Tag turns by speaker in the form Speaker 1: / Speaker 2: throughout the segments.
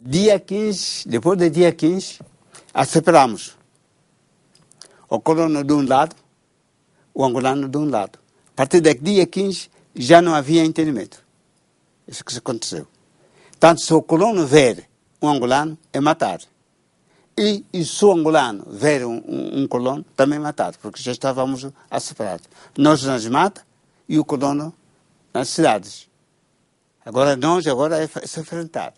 Speaker 1: Dia 15, depois do dia 15, separamos. O colono de um lado, o angolano de um lado. A partir do dia 15, já não havia entendimento. Isso que aconteceu. Tanto se o colono ver um angolano, é matado. E se o angolano ver um colono, também é matado, porque já estávamos a separar. Nós nas matas e o colono nas cidades. Agora é se enfrentar.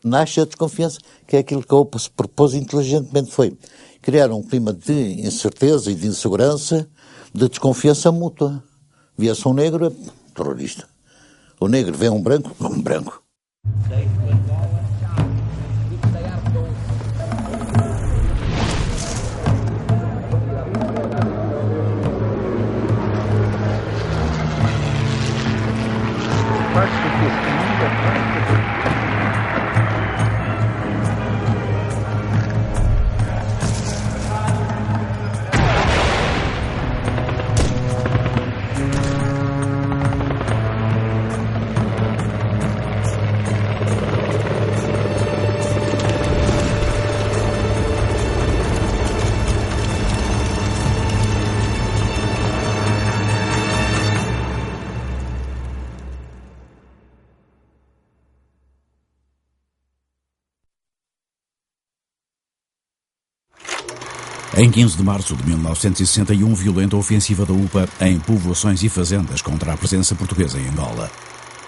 Speaker 2: Nasce a desconfiança, que é aquilo que a UPA se propôs inteligentemente, foi criar um clima de incerteza e de insegurança, de desconfiança mútua. Via-se um negro, é terrorista. O negro vê um branco.
Speaker 3: Em 15 de março de 1961, violenta ofensiva da UPA em povoações e fazendas contra a presença portuguesa em Angola.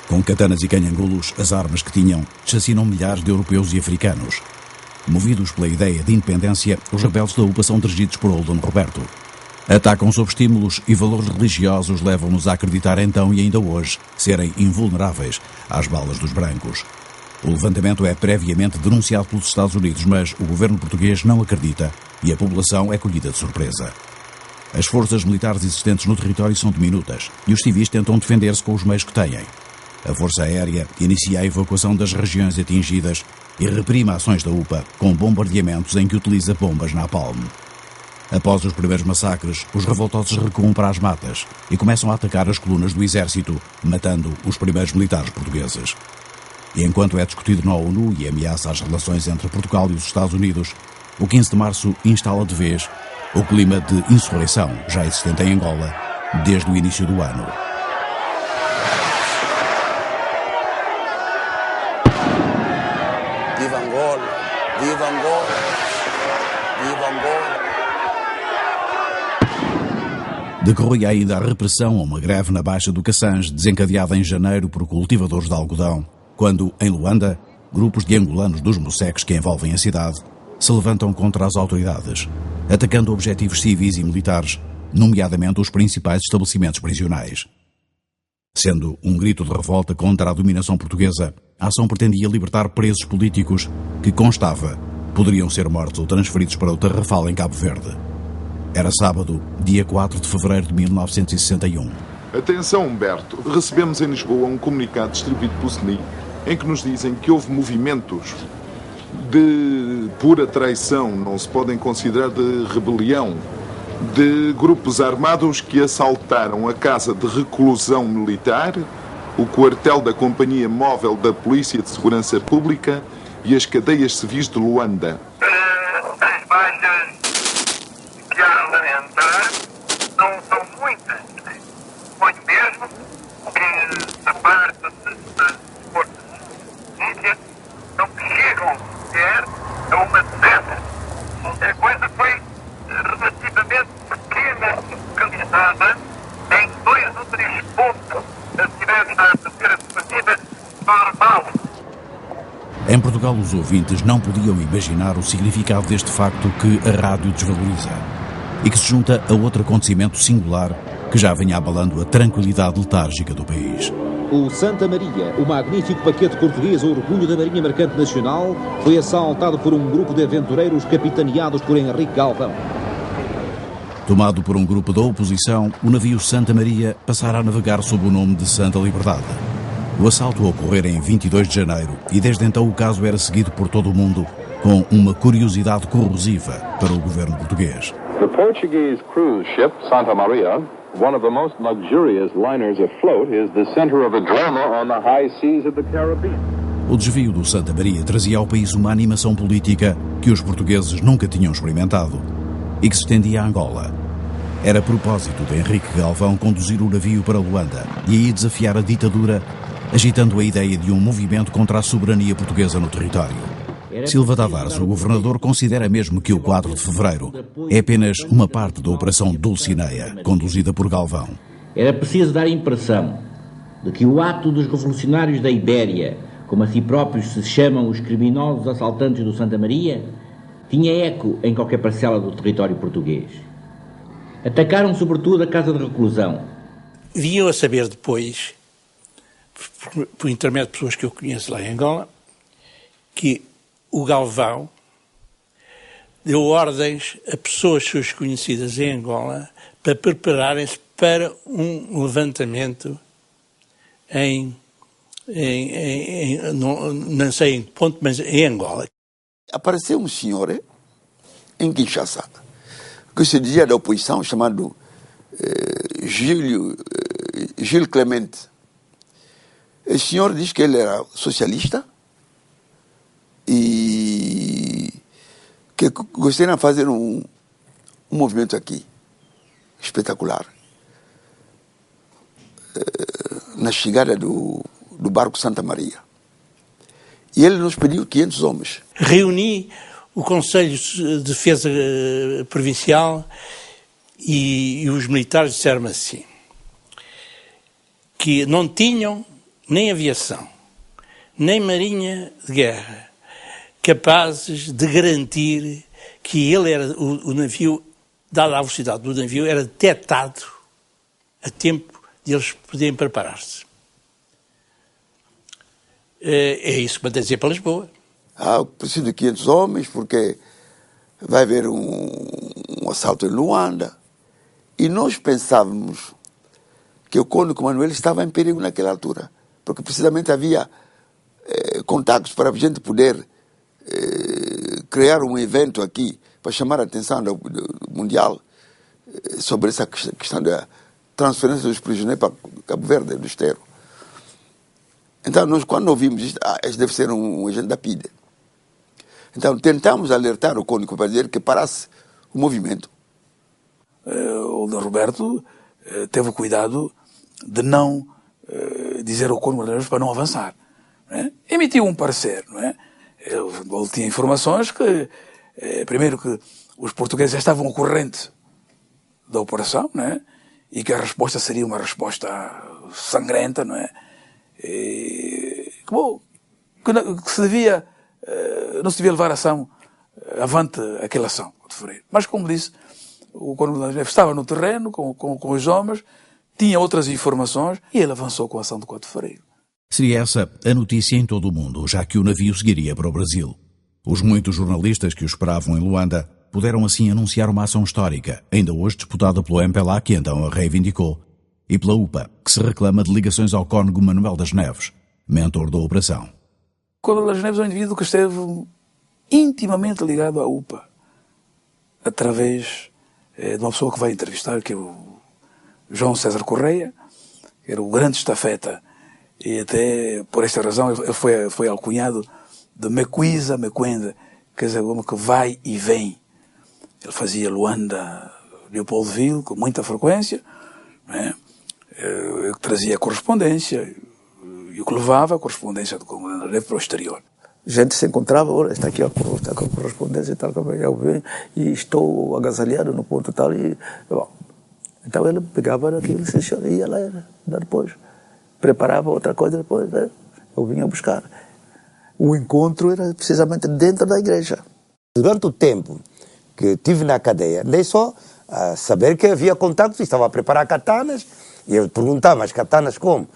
Speaker 3: Com katanas e canhangulos, as armas que tinham, assassinam milhares de europeus e africanos. Movidos pela ideia de independência, os rebeldes da UPA são dirigidos por Oldon Roberto. Atacam sob estímulos e valores religiosos levam-nos a acreditar então e ainda hoje serem invulneráveis às balas dos brancos. O levantamento é previamente denunciado pelos Estados Unidos, mas o governo português não acredita e a população é colhida de surpresa. As forças militares existentes no território são diminutas e os civis tentam defender-se com os meios que têm. A Força Aérea inicia a evacuação das regiões atingidas e reprime ações da UPA com bombardeamentos em que utiliza bombas napalm. Após os primeiros massacres, os revoltosos recuam para as matas e começam a atacar as colunas do exército, matando os primeiros militares portugueses. E enquanto é discutido na ONU e ameaça as relações entre Portugal e os Estados Unidos, o 15 de março instala de vez o clima de insurreição já existente em Angola desde o início do ano.
Speaker 1: Viva Angola! Viva Angola! Viva Angola!
Speaker 3: Decorria ainda a repressão a uma greve na Baixa do Cassange, desencadeada em janeiro por cultivadores de algodão, quando, em Luanda, grupos de angolanos dos moceques que envolvem a cidade se levantam contra as autoridades, atacando objetivos civis e militares, nomeadamente os principais estabelecimentos prisionais. Sendo um grito de revolta contra a dominação portuguesa, a ação pretendia libertar presos políticos que, constava, poderiam ser mortos ou transferidos para o Tarrafal em Cabo Verde. Era sábado, dia 4 de fevereiro de 1961.
Speaker 4: Atenção, Humberto. Recebemos em Lisboa um comunicado distribuído pelo SNI em que nos dizem que houve movimentos de pura traição, não se podem considerar de rebelião, de grupos armados que assaltaram a casa de reclusão militar, o quartel da Companhia Móvel da Polícia de Segurança Pública e as cadeias civis de Luanda.
Speaker 5: As baixas que há a lamentar não são muitas. Pois mesmo que a parte das forças de polícia não chegam sequer a uma decena. A coisa foi relativamente pequena e localizada em 2 ou 3 pontos da cidade a ter a sua vida normal.
Speaker 3: Em Portugal, os ouvintes não podiam imaginar o significado deste facto que a rádio desvaloriza e que se junta a outro acontecimento singular que já vinha abalando a tranquilidade letárgica do país.
Speaker 6: O Santa Maria, o magnífico paquete português, o orgulho da Marinha Mercante Nacional, foi assaltado por um grupo de aventureiros capitaneados por Henrique Galvão.
Speaker 3: Tomado por um grupo da oposição, o navio Santa Maria passara a navegar sob o nome de Santa Liberdade. O assalto ocorrera em 22 de janeiro e desde então o caso era seguido por todo o mundo com uma curiosidade corrosiva para o governo português.
Speaker 7: The Portuguese cruise ship Santa Maria, one of the most luxurious liners afloat, is the center of a drama on the high seas of the Caribbean.
Speaker 3: O desvio do Santa Maria trazia ao país uma animação política que os portugueses nunca tinham experimentado e que se estendia a Angola. Era propósito de Henrique Galvão conduzir o navio para Luanda e aí desafiar a ditadura, agitando a ideia de um movimento contra a soberania portuguesa no território. Silva Tavares, o governador, considera mesmo que o 4 de fevereiro é apenas uma parte da Operação Dulcinea, conduzida por Galvão.
Speaker 8: Era preciso dar a impressão de que o ato dos revolucionários da Ibéria, como a si próprios se chamam os criminosos assaltantes do Santa Maria, tinha eco em qualquer parcela do território português. Atacaram sobretudo a Casa de Reclusão.
Speaker 9: Vinham a saber depois, por intermédio de pessoas que eu conheço lá em Angola, que o Galvão deu ordens a pessoas suas conhecidas em Angola para prepararem-se para um levantamento não sei em que ponto, mas em Angola.
Speaker 10: Apareceu um senhor em Kinshasa, que se dizia da oposição, chamado Gilles Clemente. Esse senhor diz que ele era socialista e que gostaria de fazer um movimento aqui, espetacular, na chegada do barco Santa Maria. E ele nos pediu 500 homens.
Speaker 9: Reuni o Conselho de Defesa Provincial e os militares disseram assim, que não tinham nem aviação, nem marinha de guerra, capazes de garantir que ele era, o navio, dada a velocidade do navio, era detectado a tempo de eles poderem preparar-se. É isso que me dizer para Lisboa.
Speaker 10: Preciso de 500 homens porque vai haver um assalto em Luanda. E nós pensávamos que o Cônigo Manuel estava em perigo naquela altura, porque precisamente havia contactos para a gente poder criar um evento aqui para chamar a atenção do mundial sobre essa questão da transferência dos prisioneiros para Cabo Verde, do Esteiro. Então, nós, quando ouvimos isto, este deve ser um agente da PIDE. Então, tentamos alertar o Cônigo para dizer que parasse o movimento.
Speaker 11: O Dom Roberto teve o cuidado de não dizer ao Cônigo para não avançar. Não é? Emitiu um parecer. Não é? Ele tinha informações que, primeiro, que os portugueses já estavam ao corrente da operação, não é? E que a resposta seria uma resposta sangrenta, não é? Que se devia, não se devia levar a ação avante aquela ação. Mas, como disse, o Coronel estava no terreno com os homens, tinha outras informações e ele avançou com a ação do 4 de fevereiro.
Speaker 3: Seria essa a notícia em todo o mundo, já que o navio seguiria para o Brasil. Os muitos jornalistas que o esperavam em Luanda puderam assim anunciar uma ação histórica, ainda hoje disputada pelo MPLA, que então a reivindicou, e pela UPA, que se reclama de ligações ao Cônego Manuel das Neves, mentor da operação.
Speaker 11: Manuel das Neves é um indivíduo que esteve intimamente ligado à UPA, através de uma pessoa que vai entrevistar, que é o João César Correia, que era o grande estafeta, e até por esta razão ele foi alcunhado de Mequisa, Mequenda, quer dizer, como que vai e vem. Ele fazia Luanda, Leopoldville, com muita frequência, não é? Trazia correspondência e o que levava a correspondência do comandante para o exterior.
Speaker 12: A gente se encontrava, olha, está aqui a correspondência e tal, eu venho e estou agasalhado no ponto tal. E, bom, então ele pegava aquilo e ia lá depois. Preparava outra coisa depois, eu vinha buscar. O encontro era precisamente dentro da igreja.
Speaker 13: Durante o tempo que estive na cadeia, dei só a saber que havia contactos, estava a preparar katanas, e eu perguntava, mas katanas como?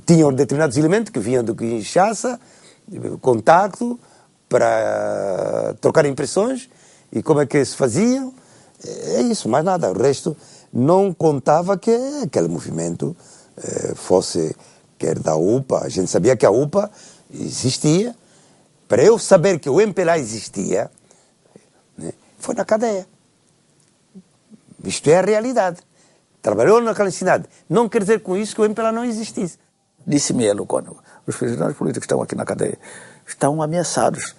Speaker 13: Tinham determinados elementos que vinham do Kinshasa, contacto, para trocar impressões, e como é que se faziam? É isso, mais nada. O resto não contava que aquele movimento fosse, quer da UPA. A gente sabia que a UPA existia. Para eu saber que o MPLA existia, né, foi na cadeia. Isto é a realidade. Trabalhou na clandestinidade. Não quer dizer com isso que o MPLA não existisse.
Speaker 12: Disse-me ele, os prisioneiros políticos que estão aqui na cadeia estão ameaçados.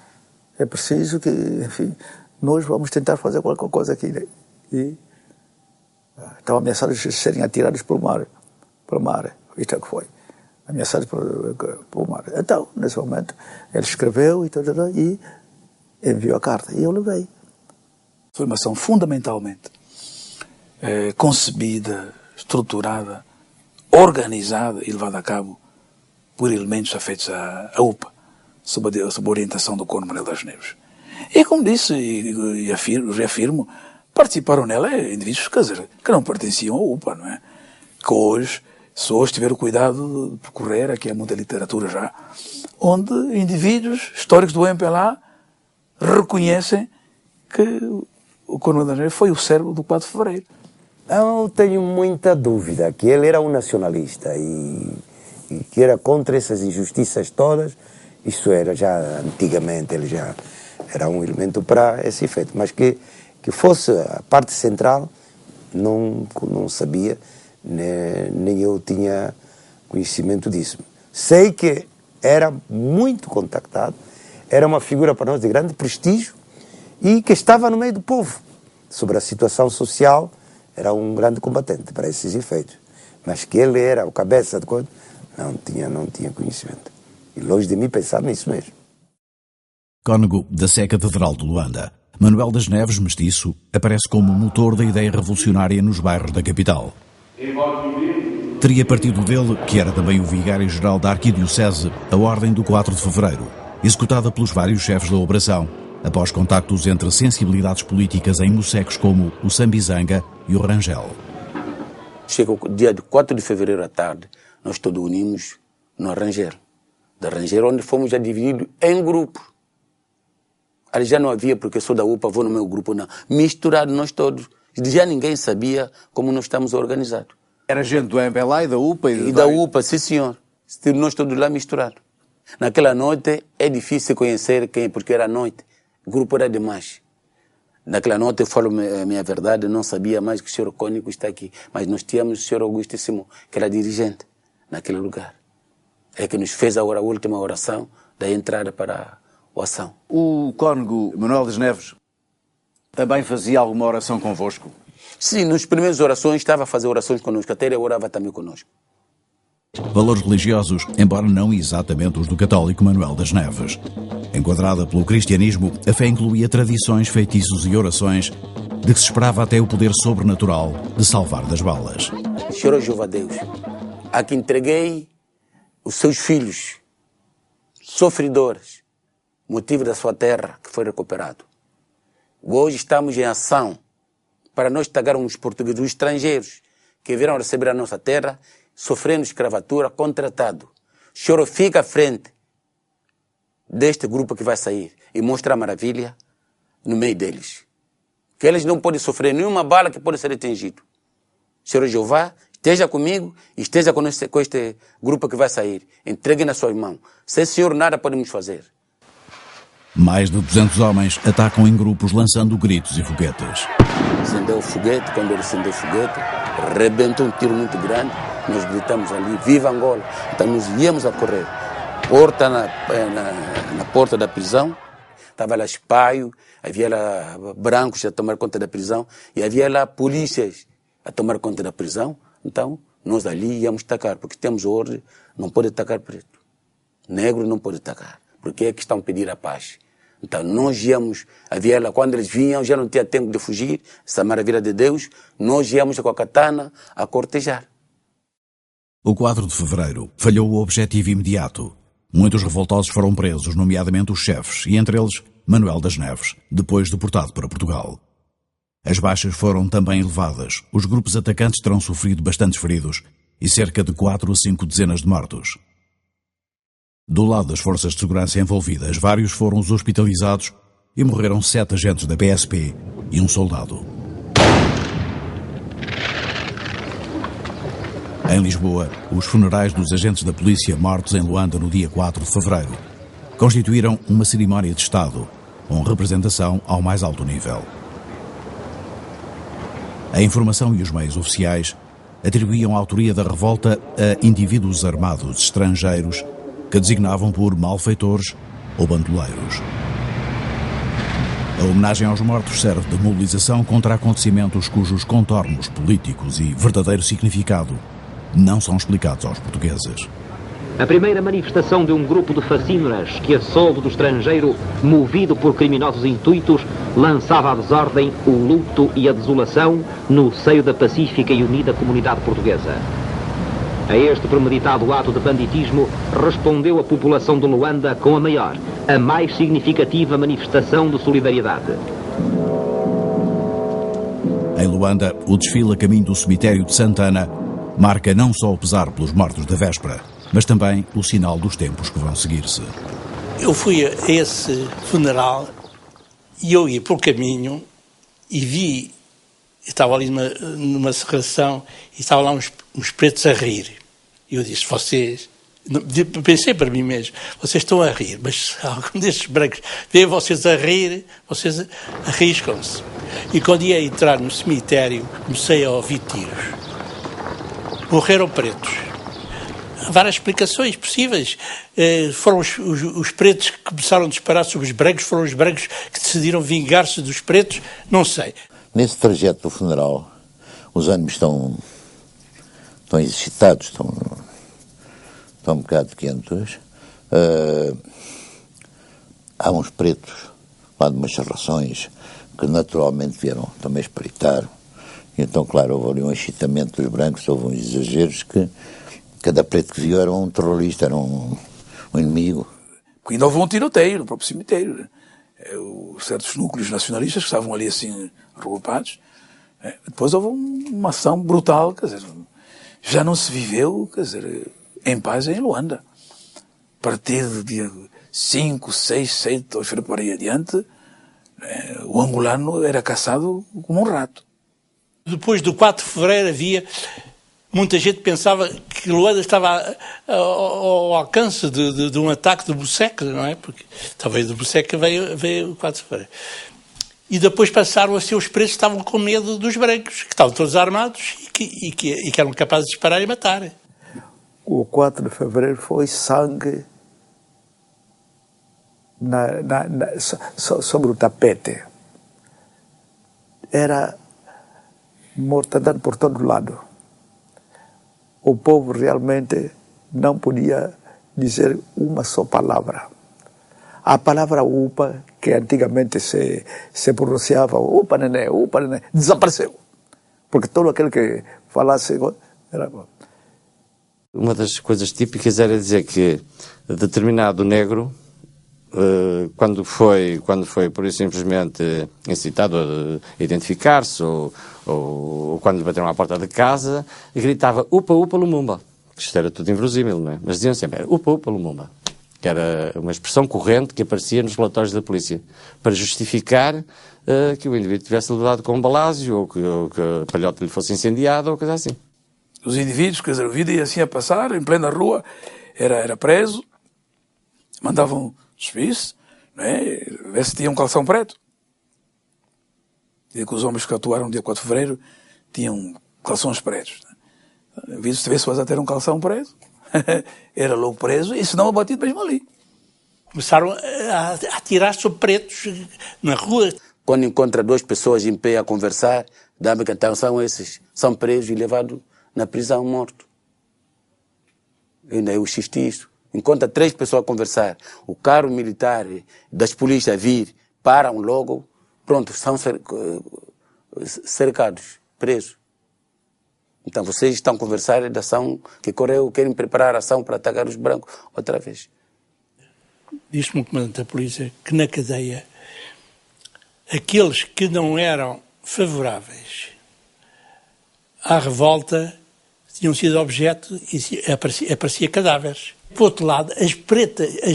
Speaker 12: É preciso que, enfim, nós vamos tentar fazer qualquer coisa aqui. Né? E estão ameaçados de serem atirados pelo mar. Isto é que foi. Ameaçados pelo mar. Então, nesse momento, ele escreveu e enviou a carta. E eu levei.
Speaker 11: Foi uma ação fundamentalmente concebida, estruturada, organizada e levada a cabo por elementos afetos à UPA, sob a orientação do Coronel Manuel das Neves. E como disse e reafirmo, participaram nela indivíduos, quer dizer, que não pertenciam à UPA, não é? Que hoje, se hoje tiver o cuidado de percorrer, aqui há muita literatura já, onde indivíduos históricos do MPLA reconhecem que o Coronel das Neves foi o cérebro do 4 de Fevereiro.
Speaker 13: Eu tenho muita dúvida que ele era um nacionalista e que era contra essas injustiças todas. Isso era já antigamente, ele já era um elemento para esse efeito. Mas que fosse a parte central, não sabia, nem eu tinha conhecimento disso. Sei que era muito contactado, era uma figura para nós de grande prestígio e que estava no meio do povo. Sobre a situação social, era um grande combatente para esses efeitos. Mas que ele era o cabeça de coisa, não tinha conhecimento. E longe de mim pensar nisso mesmo.
Speaker 3: Cônego da Sé Catedral de Luanda, Manuel das Neves, mestiço, aparece como motor da ideia revolucionária nos bairros da capital. Teria partido dele, que era também o vigário-geral da Arquidiocese, a Ordem do 4 de Fevereiro, executada pelos vários chefes da operação, após contactos entre sensibilidades políticas em mocecos como o Sambizanga e o Rangel.
Speaker 14: Chega o dia de 4 de fevereiro à tarde, nós todos unimos no Rangel. Da Rangel, onde fomos já divididos em grupo. Ali já não havia, porque sou da UPA, vou no meu grupo, não. Misturado nós todos. Já ninguém sabia como nós estamos organizados.
Speaker 15: Era gente do MPLA e da UPA?
Speaker 14: E da UPA, sim senhor. Nós todos lá misturados. Naquela noite é difícil conhecer quem, porque era noite. O grupo era demais. Naquela noite, eu falo a minha verdade, não sabia mais que o senhor Cônego está aqui. Mas nós tínhamos o senhor Augustíssimo, que era dirigente naquele lugar. É que nos fez a última oração da entrada para a ação.
Speaker 15: O Cônego Manuel das Neves também fazia alguma oração convosco?
Speaker 14: Sim, nas primeiras orações estava a fazer orações connosco, até ele orava também connosco.
Speaker 3: Valores religiosos, embora não exatamente os do católico Manuel das Neves. Enquadrada pelo cristianismo, a fé incluía tradições, feitiços e orações de que se esperava até o poder sobrenatural de salvar das balas.
Speaker 14: Senhor Jeová Deus, a que entreguei os seus filhos, sofredores, motivo da sua terra, que foi recuperado. Hoje estamos em ação para nós tagarmos os portugueses, os estrangeiros, que virão receber a nossa terra, sofrendo escravatura, contratado. O senhor fica à frente deste grupo que vai sair e mostra a maravilha no meio deles. Que eles não podem sofrer nenhuma bala que pode ser atingido. Senhor Jeová, esteja comigo e esteja com este grupo que vai sair. Entregue nas suas mãos. Sem senhor nada podemos fazer.
Speaker 3: Mais de 200 homens atacam em grupos lançando gritos e foguetes.
Speaker 14: Acendeu o foguete, quando ele acendeu o foguete, rebentou um tiro muito grande. Nós gritamos ali, viva Angola. Então nós íamos a correr. Porta na porta da prisão, estava lá espaio, havia lá brancos a tomar conta da prisão e havia lá polícias a tomar conta da prisão. Então nós ali íamos atacar, porque temos ordem, não pode atacar preto. Negro não pode atacar, porque é que estão a pedir a paz. Então nós íamos, havia lá, quando eles vinham, já não tinha tempo de fugir, essa maravilha de Deus, nós íamos com a katana a cortejar.
Speaker 3: O 4 de fevereiro falhou o objetivo imediato. Muitos revoltosos foram presos, nomeadamente os chefes, e entre eles Manuel das Neves, depois deportado para Portugal. As baixas foram também elevadas. Os grupos atacantes terão sofrido bastantes feridos e cerca de 4 ou 5 dezenas de mortos. Do lado das forças de segurança envolvidas, vários foram os hospitalizados e morreram 7 agentes da PSP e um soldado. Em Lisboa, os funerais dos agentes da polícia mortos em Luanda no dia 4 de fevereiro constituíram uma cerimónia de Estado, com representação ao mais alto nível. A informação e os meios oficiais atribuíam a autoria da revolta a indivíduos armados estrangeiros que designavam por malfeitores ou bandoleiros. A homenagem aos mortos serve de mobilização contra acontecimentos cujos contornos políticos e verdadeiro significado não são explicados aos portugueses.
Speaker 16: A primeira manifestação de um grupo de facínoras que, a soldo do estrangeiro, movido por criminosos intuitos, lançava à desordem o luto e a desolação no seio da pacífica e unida comunidade portuguesa. A este premeditado ato de banditismo respondeu a população de Luanda com a maior, a mais significativa manifestação de solidariedade.
Speaker 3: Em Luanda, o desfile a caminho do cemitério de Santana marca não só o pesar pelos mortos da véspera, mas também o sinal dos tempos que vão seguir-se.
Speaker 9: Eu fui a esse funeral e eu ia por caminho e vi, estava ali numa serração e estavam lá uns pretos a rir. E eu disse, pensei para mim mesmo, vocês estão a rir, mas algum destes brancos vê vocês a rir, vocês arriscam-se. E quando ia entrar no cemitério, comecei a ouvir tiros. Morreram pretos. Há várias explicações possíveis. Foram os pretos que começaram a disparar sobre os brancos, foram os brancos que decidiram vingar-se dos pretos, não sei.
Speaker 2: Nesse trajeto do funeral, os ânimos estão excitados, estão um bocado quentes. Há uns pretos lá de umas serrações que naturalmente vieram também espreitar. Então, claro, houve ali um excitamento dos brancos, houve uns exageros que cada preto que viu era um terrorista, era um inimigo.
Speaker 11: Porque ainda houve um tiroteio no próprio cemitério. Certos núcleos nacionalistas que estavam ali assim regrupados. Depois houve uma ação brutal, quer dizer, já não se viveu, quer dizer, em paz em Luanda. A partir do dia 5, 6, 7, ou por aí adiante, o angolano era caçado como um rato.
Speaker 9: Depois do 4 de fevereiro havia... Muita gente pensava que Luanda estava ao alcance de um ataque de Buseca, não é? Porque talvez de Buseca veio o 4 de fevereiro. E depois passaram a ser os pretos que estavam com medo dos brancos, que estavam todos armados e que eram capazes de disparar e matar.
Speaker 12: O 4 de fevereiro foi sangue sobre o tapete. Era mortandade por todo lado. O povo realmente não podia dizer uma só palavra. A palavra UPA, que antigamente se pronunciava UPA nené, desapareceu. Porque todo aquele que falasse era...
Speaker 17: Uma das coisas típicas era dizer que determinado negro, quando foi por isso simplesmente incitado a identificar-se ou quando lhe bateram à porta de casa, gritava upa, upa, Lumumba. Isto era tudo inverosímil, não é? Mas diziam sempre upa, upa, Lumumba. Que era uma expressão corrente que aparecia nos relatórios da polícia, para justificar que o indivíduo tivesse levado com um balásio ou que a palhota lhe fosse incendiada ou coisa assim.
Speaker 11: Os indivíduos, quer dizer, a vida ia assim a passar, em plena rua, era preso, mandavam subir-se, não é? Ver se tinha um calção preto. Dizia que os homens que atuaram no dia 4 de fevereiro tinham calções pretos. Se tivesse a ter um calção preto, era logo preso, e se não abatido mesmo ali.
Speaker 9: Começaram a atirar sobre pretos na rua.
Speaker 14: Quando encontra 2 pessoas em pé a conversar, dá-me que atenção, esses são presos e levados na prisão morto. Ainda é o xistiço. Encontra 3 pessoas a conversar, o carro militar das polícias vir, param logo, pronto, são cercados, presos. Então vocês estão a conversar da ação que correu, querem preparar a ação para atacar os brancos outra vez.
Speaker 9: Diz-me o comandante da polícia que na cadeia aqueles que não eram favoráveis à revolta tinham sido objeto e aparecia cadáveres. Por outro lado, as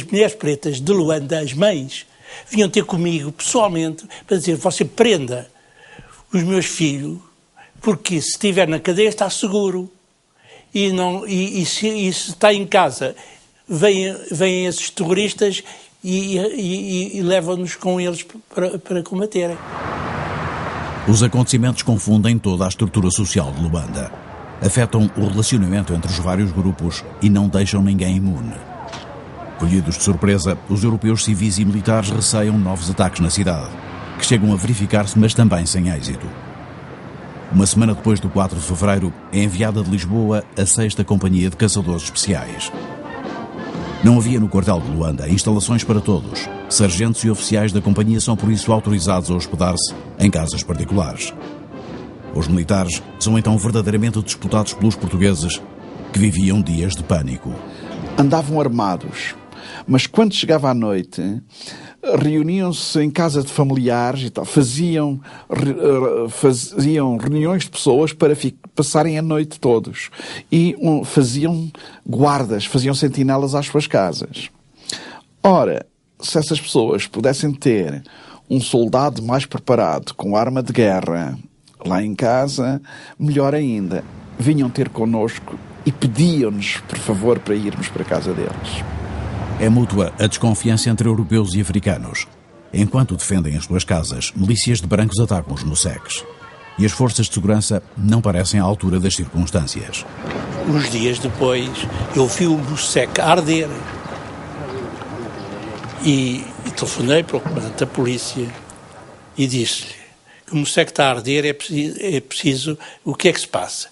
Speaker 9: mulheres pretas de Luanda, as mães, vinham ter comigo pessoalmente para dizer: você prenda os meus filhos, porque se estiver na cadeia está seguro. E se está em casa, vêm esses terroristas e levam-nos com eles para combaterem.
Speaker 3: Os acontecimentos confundem toda a estrutura social de Luanda. Afetam o relacionamento entre os vários grupos e não deixam ninguém imune. Colhidos de surpresa, os europeus civis e militares receiam novos ataques na cidade, que chegam a verificar-se, mas também sem êxito. Uma semana depois do 4 de fevereiro, é enviada de Lisboa a 6ª Companhia de Caçadores Especiais. Não havia no quartel de Luanda instalações para todos. Sargentos e oficiais da companhia são por isso autorizados a hospedar-se em casas particulares. Os militares são então verdadeiramente disputados pelos portugueses, que viviam dias de pânico.
Speaker 18: Andavam armados, mas quando chegava à noite, reuniam-se em casa de familiares e tal, faziam reuniões de pessoas para passarem a noite todos e faziam guardas, faziam sentinelas às suas casas. Ora, se essas pessoas pudessem ter um soldado mais preparado, com arma de guerra, lá em casa, melhor ainda. Vinham ter connosco e pediam-nos, por favor, para irmos para a casa deles.
Speaker 3: É mútua a desconfiança entre europeus e africanos. Enquanto defendem as suas casas, milícias de brancos atacam os moceques. E as forças de segurança não parecem à altura das circunstâncias.
Speaker 9: Uns dias depois, eu vi o moceque arder. E telefonei para o comandante da polícia e disse-lhe que o moceque está a arder, é preciso, o que é que se passa?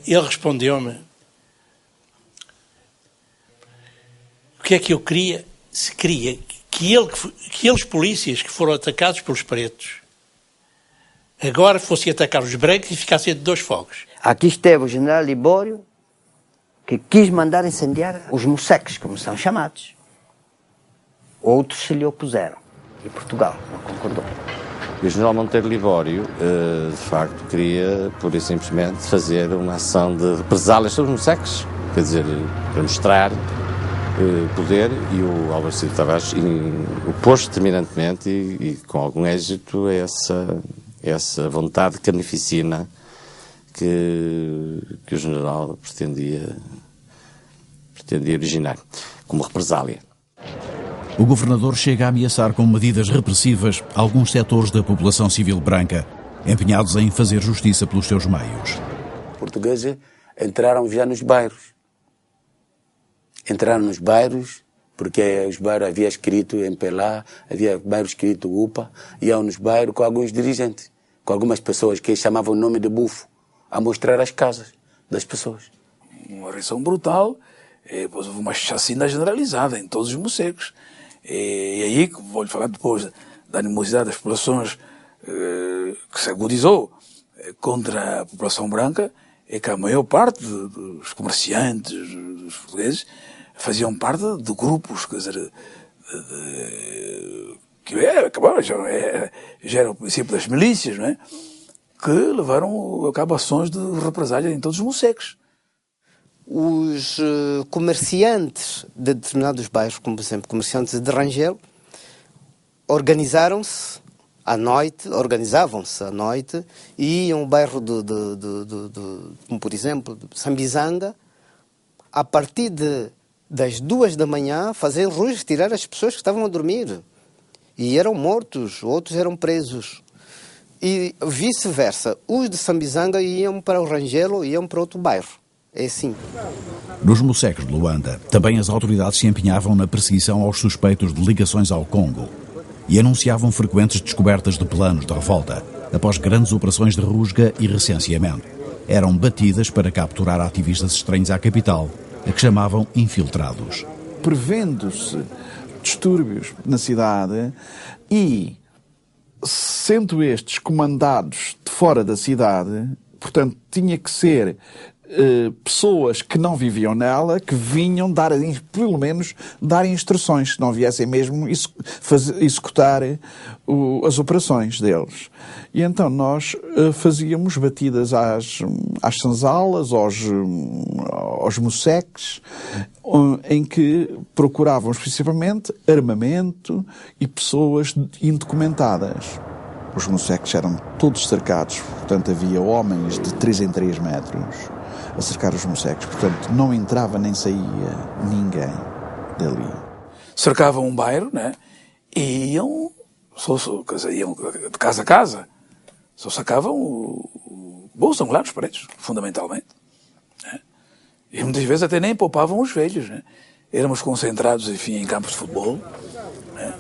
Speaker 9: Ele respondeu-me o que é que eu queria, se queria que aqueles polícias que foram atacados pelos pretos agora fossem atacar os brancos e ficassem de 2 fogos.
Speaker 19: Aqui esteve o general Libório, que quis mandar incendiar os moceques, como são chamados. Outros se lhe opuseram. E Portugal não concordou.
Speaker 17: E o general Monteiro Libório, de facto, queria, pura e simplesmente, fazer uma ação de represálias sobre os moceques. Quer dizer, para mostrar poder, e o Álvaro Cid Tavares opôs-se determinantemente e com algum êxito a essa vontade carnificina que o general pretendia originar, como represália.
Speaker 3: O governador chega a ameaçar com medidas repressivas alguns setores da população civil branca, empenhados em fazer justiça pelos seus meios.
Speaker 14: Os portugueses entraram já nos bairros. Entraram nos bairros, porque os bairros havia escrito MPLA, havia bairros escrito UPA, iam nos bairros com alguns dirigentes, com algumas pessoas que chamavam o nome de bufo, a mostrar as casas das pessoas.
Speaker 11: Uma reação brutal, depois houve uma chacina generalizada em todos os mocegos. E aí, vou-lhe falar depois da animosidade das populações que se agudizou contra a população branca, é que a maior parte dos comerciantes, dos portugueses, faziam parte de grupos, quer dizer, que acabaram, já era o princípio das milícias, não é? Que levaram a cabo ações de represália em todos os mocegos.
Speaker 20: Os comerciantes de determinados bairros, como por exemplo comerciantes de Rangel, organizavam-se à noite e iam ao bairro como por exemplo de Sambizanga, a partir das 2 da manhã, fazer ruas, retirar as pessoas que estavam a dormir. E eram mortos, outros eram presos. E vice-versa, os de Sambizanga iam para o Rangelo e iam para outro bairro. É assim.
Speaker 3: Nos moceques de Luanda, também as autoridades se empenhavam na perseguição aos suspeitos de ligações ao Congo e anunciavam frequentes descobertas de planos de revolta, após grandes operações de rusga e recenseamento. Eram batidas para capturar ativistas estranhos à capital, a que chamavam infiltrados.
Speaker 18: Prevendo-se distúrbios na cidade e sendo estes comandados de fora da cidade, portanto, tinha que ser pessoas que não viviam nela, que vinham pelo menos dar instruções, se não viessem mesmo executar as operações deles. E então nós fazíamos batidas às senzalas, aos moceques, em que procurávamos principalmente armamento e pessoas indocumentadas. Os moceques eram todos cercados, portanto havia homens de 3 em 3 metros a cercar os moceques, portanto não entrava nem saía ninguém dali.
Speaker 11: Cercavam um bairro, né? E iam de casa a casa, só sacavam bolsas angulares pretos, fundamentalmente. Né? E muitas vezes até nem poupavam os velhos, né? Éramos concentrados, enfim, em campos de futebol, né?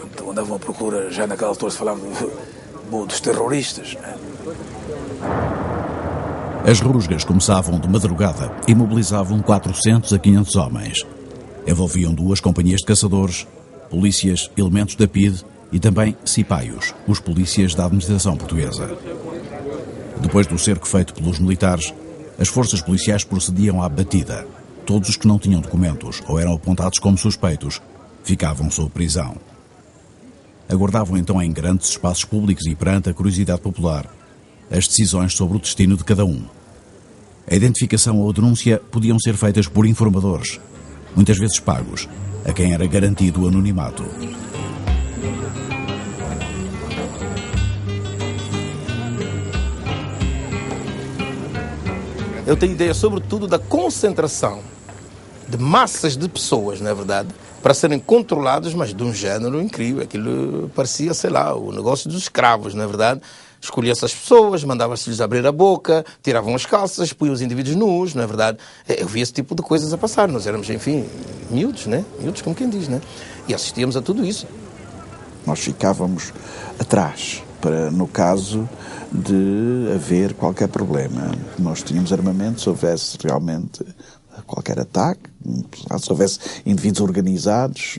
Speaker 11: Então andavam à procura, já naquela altura se falava dos terroristas, né?
Speaker 3: As rusgas começavam de madrugada e mobilizavam 400 a 500 homens. Envolviam 2 companhias de caçadores, polícias, elementos da PIDE e também cipaios, os polícias da administração portuguesa. Depois do cerco feito pelos militares, as forças policiais procediam à batida. Todos os que não tinham documentos ou eram apontados como suspeitos ficavam sob prisão. Aguardavam então em grandes espaços públicos e perante a curiosidade popular as decisões sobre o destino de cada um. A identificação ou a denúncia podiam ser feitas por informadores, muitas vezes pagos, a quem era garantido o anonimato.
Speaker 21: Eu tenho ideia, sobretudo, da concentração de massas de pessoas, não é verdade, para serem controlados, mas de um género incrível. Aquilo parecia, sei lá, o negócio dos escravos, não é verdade? Escolhia essas pessoas, mandava-se-lhes abrir a boca, tiravam as calças, punham os indivíduos nus, não é verdade? Eu via esse tipo de coisas a passar. Nós éramos, enfim, miúdos, né? Miúdos, como quem diz, né? E assistíamos a tudo isso.
Speaker 18: Nós ficávamos atrás, para, no caso de haver qualquer problema. Nós tínhamos armamento, se houvesse realmente qualquer ataque, se houvesse indivíduos organizados,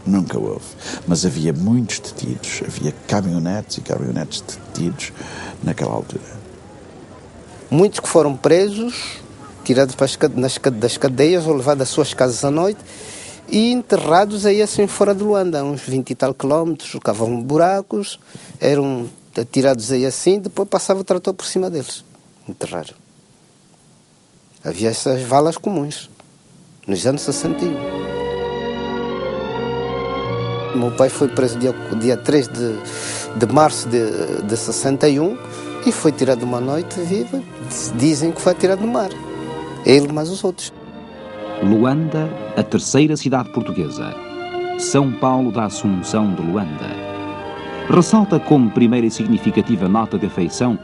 Speaker 18: nunca houve. Mas havia muitos detidos, havia caminhonetes e caminhonetes detidos naquela altura.
Speaker 20: Muitos que foram presos, tirados das cadeias ou levados às suas casas à noite e enterrados aí assim fora de Luanda, uns 20 e tal quilómetros, cavavam buracos, eram tirados aí assim, depois passava o trator por cima deles, enterraram. Havia essas valas comuns, nos anos 61. Meu pai foi preso dia 3 de março de 61 e foi tirado uma noite viva. Dizem que foi tirado no mar. Ele mais os outros.
Speaker 22: Luanda, a terceira cidade portuguesa. São Paulo da Assunção de Luanda. Ressalta como primeira e significativa nota de afeição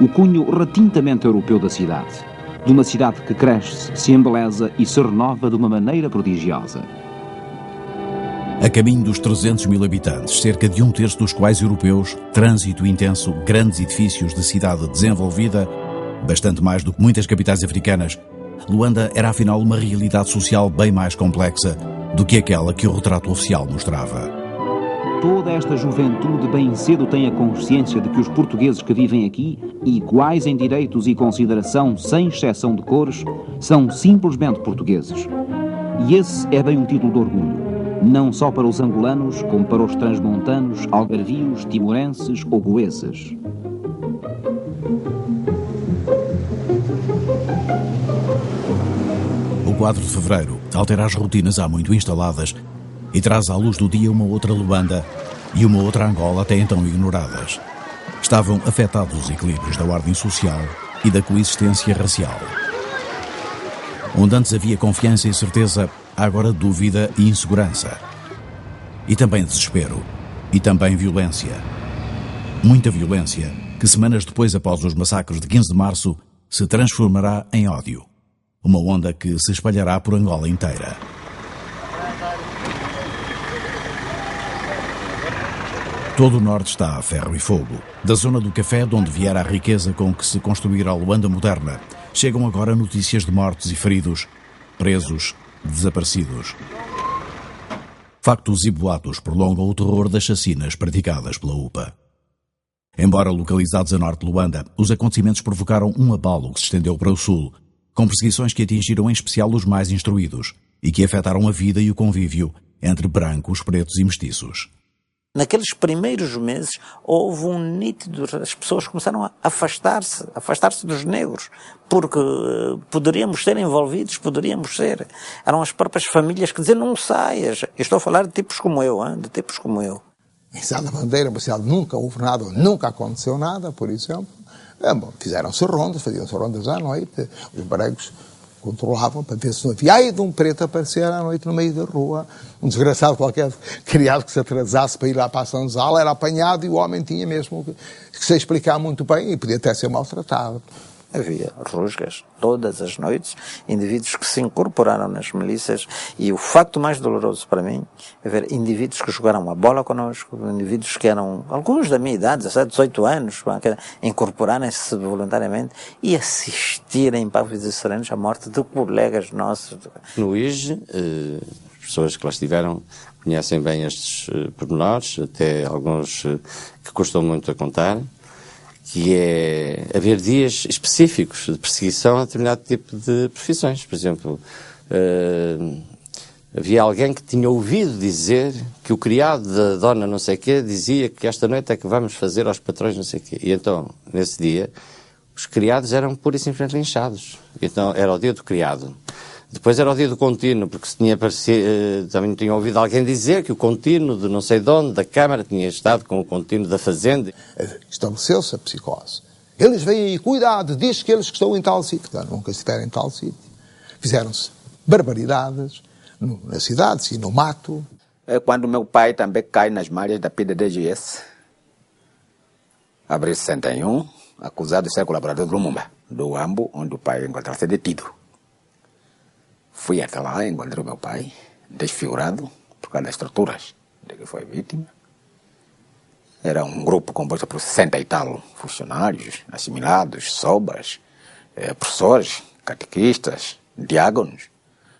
Speaker 22: o cunho retintamente europeu da cidade. De uma cidade que cresce, se embeleza e se renova de uma maneira prodigiosa.
Speaker 3: A caminho dos 300 mil habitantes, cerca de 1/3 dos quais europeus, trânsito intenso, grandes edifícios de cidade desenvolvida, bastante mais do que muitas capitais africanas, Luanda era afinal uma realidade social bem mais complexa do que aquela que o retrato oficial mostrava.
Speaker 22: Toda esta juventude bem cedo tem a consciência de que os portugueses que vivem aqui, iguais em direitos e consideração, sem exceção de cores, são simplesmente portugueses. E esse é bem um título de orgulho, não só para os angolanos, como para os transmontanos, algarvios, timorenses ou goeses.
Speaker 3: O 4 de fevereiro altera as rotinas há muito instaladas e traz à luz do dia uma outra Luanda e uma outra Angola até então ignoradas. Estavam afetados os equilíbrios da ordem social e da coexistência racial. Onde antes havia confiança e certeza, há agora dúvida e insegurança. E também desespero. E também violência. Muita violência que semanas depois, após os massacres de 15 de março, se transformará em ódio. Uma onda que se espalhará por Angola inteira. Todo o norte está a ferro e fogo. Da zona do café, de onde viera a riqueza com que se construirá a Luanda moderna, chegam agora notícias de mortos e feridos, presos, desaparecidos. Factos e boatos prolongam o terror das chacinas praticadas pela UPA. Embora localizados a norte de Luanda, os acontecimentos provocaram um abalo que se estendeu para o sul, com perseguições que atingiram em especial os mais instruídos e que afetaram a vida e o convívio entre brancos, pretos e mestiços.
Speaker 23: Naqueles primeiros meses houve um nítido, as pessoas começaram a afastar-se dos negros, porque poderíamos ser envolvidos, poderíamos ser. Eram as próprias famílias que diziam, não saias. Eu estou a falar de tipos como eu, de tipos como eu.
Speaker 24: Em Sá da Bandeira, nunca houve nada, nunca aconteceu nada, por exemplo. Fizeram-se rondas, faziam-se rondas à noite, os brancos controlavam para ver se não havia. Ai, de um preto aparecer à noite no meio da rua, um desgraçado qualquer criado que se atrasasse para ir lá para a senzala, era apanhado e o homem tinha mesmo que se explicar muito bem e podia até ser maltratado.
Speaker 23: Havia rusgas todas as noites, indivíduos que se incorporaram nas milícias, e o facto mais doloroso para mim é ver indivíduos que jogaram a bola connosco, indivíduos que eram, alguns da minha idade, 17, 18 anos, incorporarem-se voluntariamente e assistirem pavos e serenos à morte de colegas nossos.
Speaker 17: No IGE, as pessoas que lá estiveram conhecem bem estes pormenores, até alguns que custam muito a contar, que é haver dias específicos de perseguição a determinado tipo de profissões. Por exemplo, havia alguém que tinha ouvido dizer que o criado da dona não sei quê dizia que esta noite é que vamos fazer aos patrões não sei quê. E então, nesse dia, os criados eram pura e simplesmente linchados. Então, era o dia do criado. Depois era o dia do contínuo, porque se tinha também tinha ouvido alguém dizer que o contínuo de não sei de onde, da Câmara, tinha estado com o contínuo da Fazenda.
Speaker 24: Estabeleceu-se a psicose. Eles vêm aí, cuidado, diz que eles que estão em tal sítio. Claro, nunca estiveram em tal sítio. Fizeram-se barbaridades na cidade, e no mato.
Speaker 1: É quando meu pai também cai nas malhas da PDDGS. Abril 61, acusado de ser colaborador do Lumumba, do Ambo, onde o pai encontrava-se detido. Fui até lá, encontrei meu pai, desfigurado, por causa das torturas de que foi vítima. Era um grupo composto por 60 e tal funcionários, assimilados, sobras, professores, catequistas, diáconos.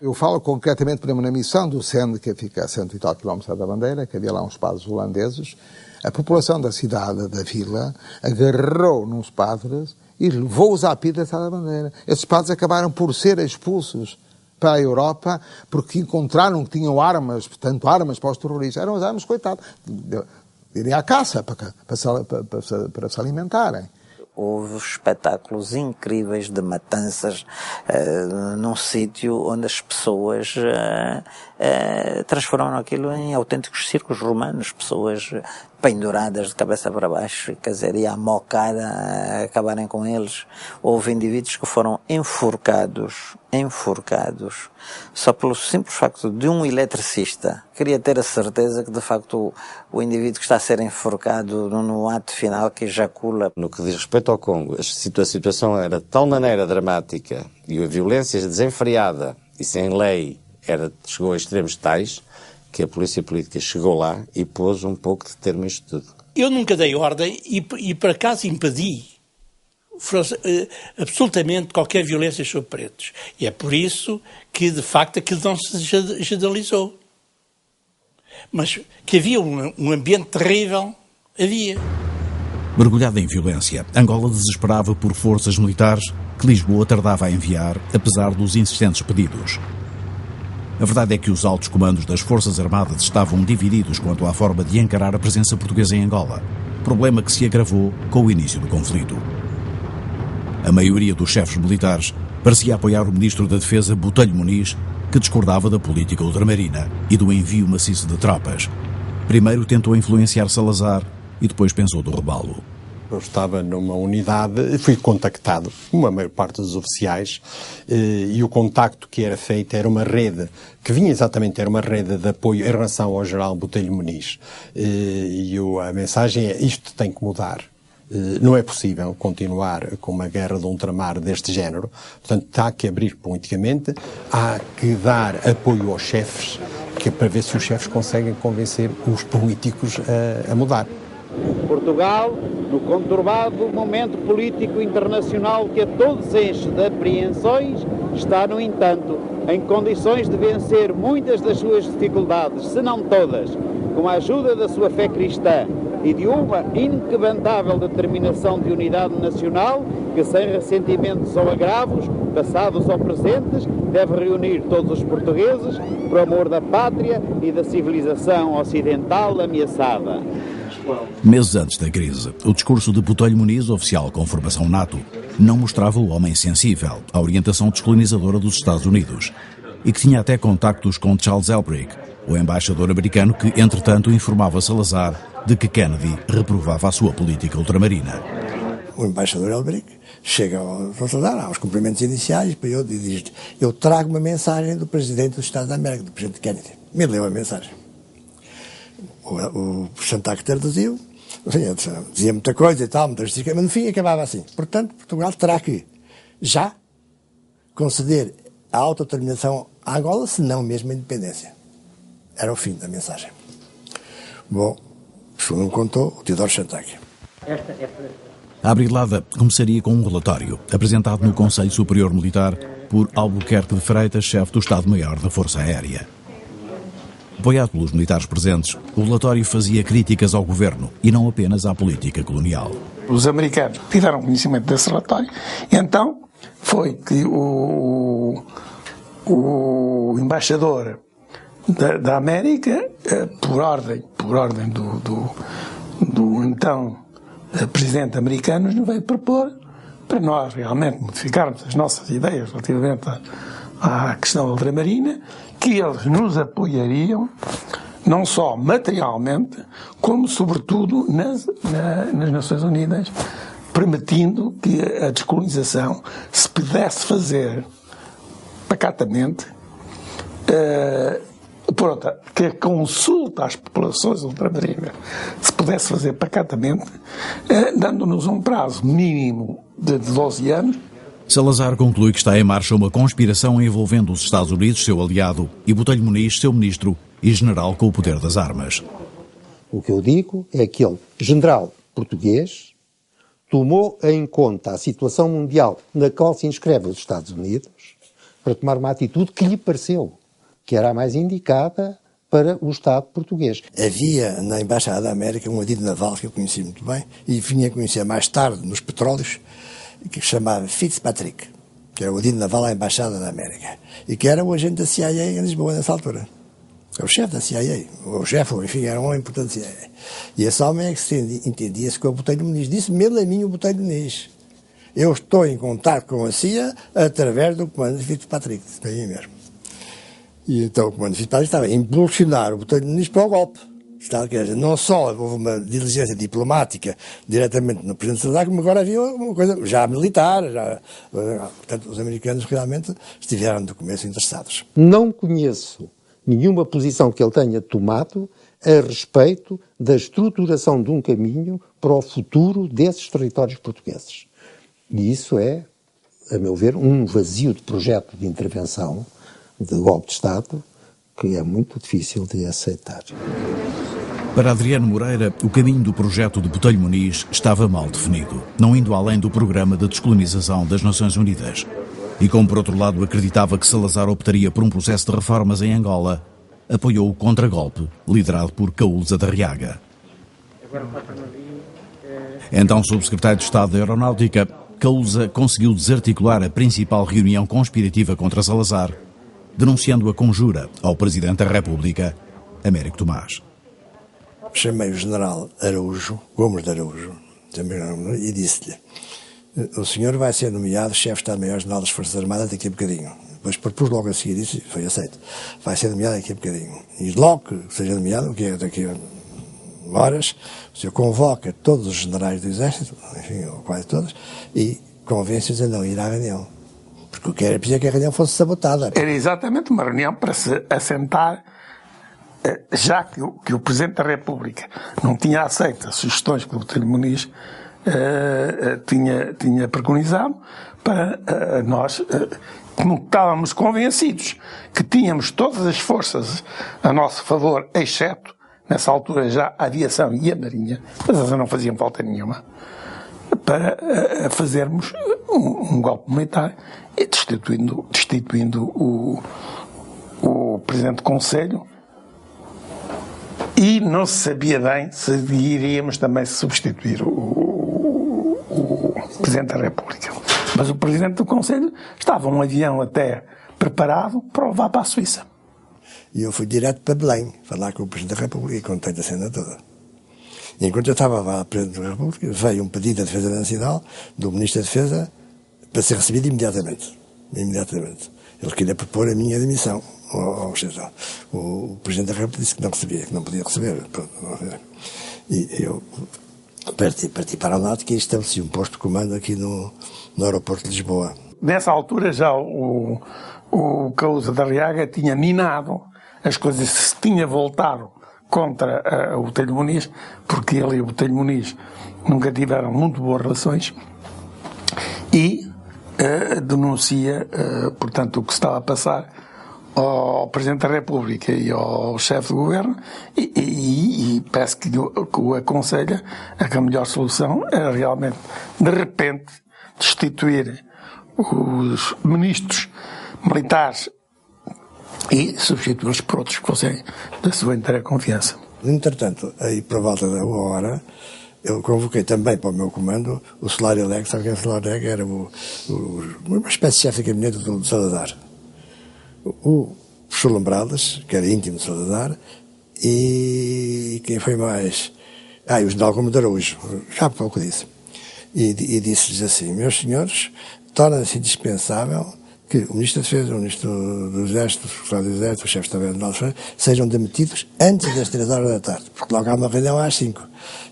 Speaker 24: Eu falo concretamente, por exemplo, na missão do Sende, que fica a 100 e tal quilómetros da Bandeira, que havia lá uns padres holandeses. A população da cidade, da vila, agarrou nos padres e levou-os à pira da Bandeira. Esses padres acabaram por ser expulsos para a Europa, porque encontraram que tinham armas, portanto, armas para os terroristas. Eram as armas, coitados, de irem à caça para se alimentarem.
Speaker 23: Houve espetáculos incríveis de matanças num sítio onde as pessoas transformaram aquilo em autênticos circos romanos, pessoas penduradas de cabeça para baixo, quer dizer, e a mocar a acabarem com eles. Houve indivíduos que foram enforcados, só pelo simples facto de um eletricista queria ter a certeza que de facto o indivíduo que está a ser enforcado no ato final que ejacula.
Speaker 17: No que diz respeito ao Congo, a situação era de tal maneira dramática e a violência desenfreada e sem lei chegou a extremos tais que a polícia política chegou lá e pôs um pouco de termo a isto tudo.
Speaker 9: Eu nunca dei ordem e por acaso impedi absolutamente qualquer violência sobre pretos. E é por isso que, de facto, aquilo não se generalizou. Mas que havia um ambiente terrível, havia.
Speaker 3: Mergulhada em violência, Angola desesperava por forças militares que Lisboa tardava a enviar, apesar dos insistentes pedidos. A verdade é que os altos comandos das Forças Armadas estavam divididos quanto à forma de encarar a presença portuguesa em Angola, problema que se agravou com o início do conflito. A maioria dos chefes militares parecia apoiar o ministro da Defesa, Botelho Muniz, que discordava da política ultramarina e do envio maciço de tropas. Primeiro tentou influenciar Salazar e depois pensou derrubá-lo.
Speaker 4: Eu estava numa unidade, fui contactado, como a maior parte dos oficiais, e o contacto que era feito era uma rede, que vinha exatamente, era uma rede de apoio em relação ao general Botelho Muniz. E a mensagem é, isto tem que mudar. Não é possível continuar com uma guerra de ultramar deste género. Portanto, há que abrir politicamente, há que dar apoio aos chefes, que é para ver se os chefes conseguem convencer os políticos a mudar.
Speaker 5: Portugal, no conturbado momento político internacional que a todos enche de apreensões, está, no entanto, em condições de vencer muitas das suas dificuldades, se não todas, com a ajuda da sua fé cristã e de uma inquebrantável determinação de unidade nacional que, sem ressentimentos ou agravos, passados ou presentes, deve reunir todos os portugueses por amor da pátria e da civilização ocidental ameaçada.
Speaker 3: Meses antes da crise, o discurso de Botelho Muniz, oficial com formação NATO, não mostrava o homem sensível à orientação descolonizadora dos Estados Unidos e que tinha até contactos com Charles Elbrick, o embaixador americano que, entretanto, informava Salazar de que Kennedy reprovava a sua política ultramarina.
Speaker 6: O embaixador Elbrick chega ao Salazar, aos cumprimentos iniciais, e diz: eu trago uma mensagem do presidente dos Estados da América, do presidente Kennedy. Me leu a mensagem. O Chantac traduziu, dizia muita coisa e tal, mas no fim acabava assim. Portanto, Portugal terá que já conceder a autodeterminação à Angola, se não mesmo a independência. Era o fim da mensagem. Bom, segundo me contou o Teodoro Chantaque.
Speaker 3: A Abrilada começaria com um relatório apresentado no Conselho Superior Militar por Albuquerque de Freitas, chefe do Estado-Maior da Força Aérea. Apoiado pelos militares presentes, o relatório fazia críticas ao governo e não apenas à política colonial.
Speaker 9: Os americanos tiveram conhecimento desse relatório, então foi que o embaixador da América, por ordem do então presidente americano, nos veio propor para nós realmente modificarmos as nossas ideias relativamente à questão ultramarina, que eles nos apoiariam não só materialmente, como sobretudo nas Nações Unidas, permitindo que a descolonização se pudesse fazer pacatamente, que a consulta às populações ultramarinas se pudesse fazer pacatamente, dando-nos um prazo mínimo de 12 anos.
Speaker 3: Salazar conclui que está em marcha uma conspiração envolvendo os Estados Unidos, seu aliado, e Botelho Muniz, seu ministro e general com o poder das armas.
Speaker 7: O que eu digo é que ele, general português, tomou em conta a situação mundial na qual se inscreve os Estados Unidos para tomar uma atitude que lhe pareceu que era a mais indicada para o Estado português.
Speaker 6: Havia na Embaixada da América um adido naval que eu conheci muito bem e vinha a conhecer mais tarde nos petróleos, que se chamava Fitzpatrick, que era o adido naval à Embaixada da América e que era o agente da CIA em Lisboa nessa altura. É o chefe da CIA, ou o chefe, enfim, era um homem importante da CIA. E esse homem é que se entendia-se com o Botelho Muniz. Disse-me a mim o Botelho Muniz: eu estou em contato com a CIA através do comando de Fitzpatrick. Isso aí mesmo. E então o comando de Fitzpatrick estava a impulsionar o Botelho Muniz para o golpe. Quer dizer, não só houve uma diligência diplomática diretamente no presidente Salazar, como agora havia uma coisa já militar, portanto os americanos realmente estiveram do começo interessados.
Speaker 7: Não conheço nenhuma posição que ele tenha tomado a respeito da estruturação de um caminho para o futuro desses territórios portugueses. E isso é, a meu ver, um vazio de projeto de intervenção, de golpe de Estado, que é muito difícil de aceitar.
Speaker 3: Para Adriano Moreira, o caminho do projeto de Botelho Muniz estava mal definido, não indo além do programa de descolonização das Nações Unidas. E como, por outro lado, acreditava que Salazar optaria por um processo de reformas em Angola, apoiou o contragolpe, liderado por Caúlza da Riaga. Então, subsecretário de Estado da Aeronáutica, Caúlza conseguiu desarticular a principal reunião conspirativa contra Salazar, denunciando a conjura ao Presidente da República, Américo Tomás.
Speaker 6: Chamei o general Araújo, Gomes de Araújo, e disse-lhe: o senhor vai ser nomeado chefe de Estado-Maior-General das Forças Armadas daqui a bocadinho. Depois propus logo a seguir isso e foi aceito. Vai ser nomeado daqui a bocadinho. E logo que seja nomeado, que é daqui a horas, o senhor convoca todos os generais do Exército, enfim, ou quase todos, e convence-os a não ir à reunião. Porque o que era preciso é que a reunião fosse sabotada.
Speaker 9: Era exatamente uma reunião para se assentar, já que o Presidente da República não tinha aceito as sugestões que o Botelho Muniz tinha preconizado, para nós, como estávamos convencidos que tínhamos todas as forças a nosso favor, exceto, nessa altura, já a aviação e a marinha, mas elas não faziam falta nenhuma, para fazermos um golpe militar, destituindo o Presidente do Conselho. E não se sabia bem se iríamos também substituir o Presidente da República. Mas o Presidente do Conselho estava um avião até preparado para o levar para a Suíça.
Speaker 6: E eu fui direto para Belém, falar com o Presidente da República e contei a cena toda. E enquanto eu estava lá, Presidente da República, veio um pedido da Defesa Nacional, do Ministro da Defesa, para ser recebido imediatamente. Ele queria propor a minha demissão. O Presidente da República disse que não recebia, que não podia receber. E eu parti para o Náutico e estabeleci um posto de comando aqui no aeroporto de Lisboa.
Speaker 9: Nessa altura já o Caúlza da Riaga tinha minado as coisas, se tinha voltado contra o Botelho Muniz, porque ele e o Botelho Muniz nunca tiveram muito boas relações, e
Speaker 11: denuncia, portanto, o que se estava a passar ao Presidente da República e ao chefe do Governo e parece que o aconselha a que a melhor solução era realmente, de repente, destituir os ministros militares e substituí-los por outros que fossem da sua inteira confiança.
Speaker 6: Entretanto, aí por volta da hora, eu convoquei também para o meu comando o Solário Alegre. Sabe quem é o Solário Alegre? Era uma espécie de chefe de gabinete do Salazar. O professor Lambradas, que era íntimo de Salazar, e quem foi mais? E o general Gomes de Araújo, já há pouco disse. E disse-lhes assim: meus senhores, torna-se indispensável que o Ministro da Defesa, o Ministro do Exército, o Secretário do Exército, o chefe de Estado Nacional sejam demitidos antes das 3 horas da tarde, porque logo há uma reunião às 5.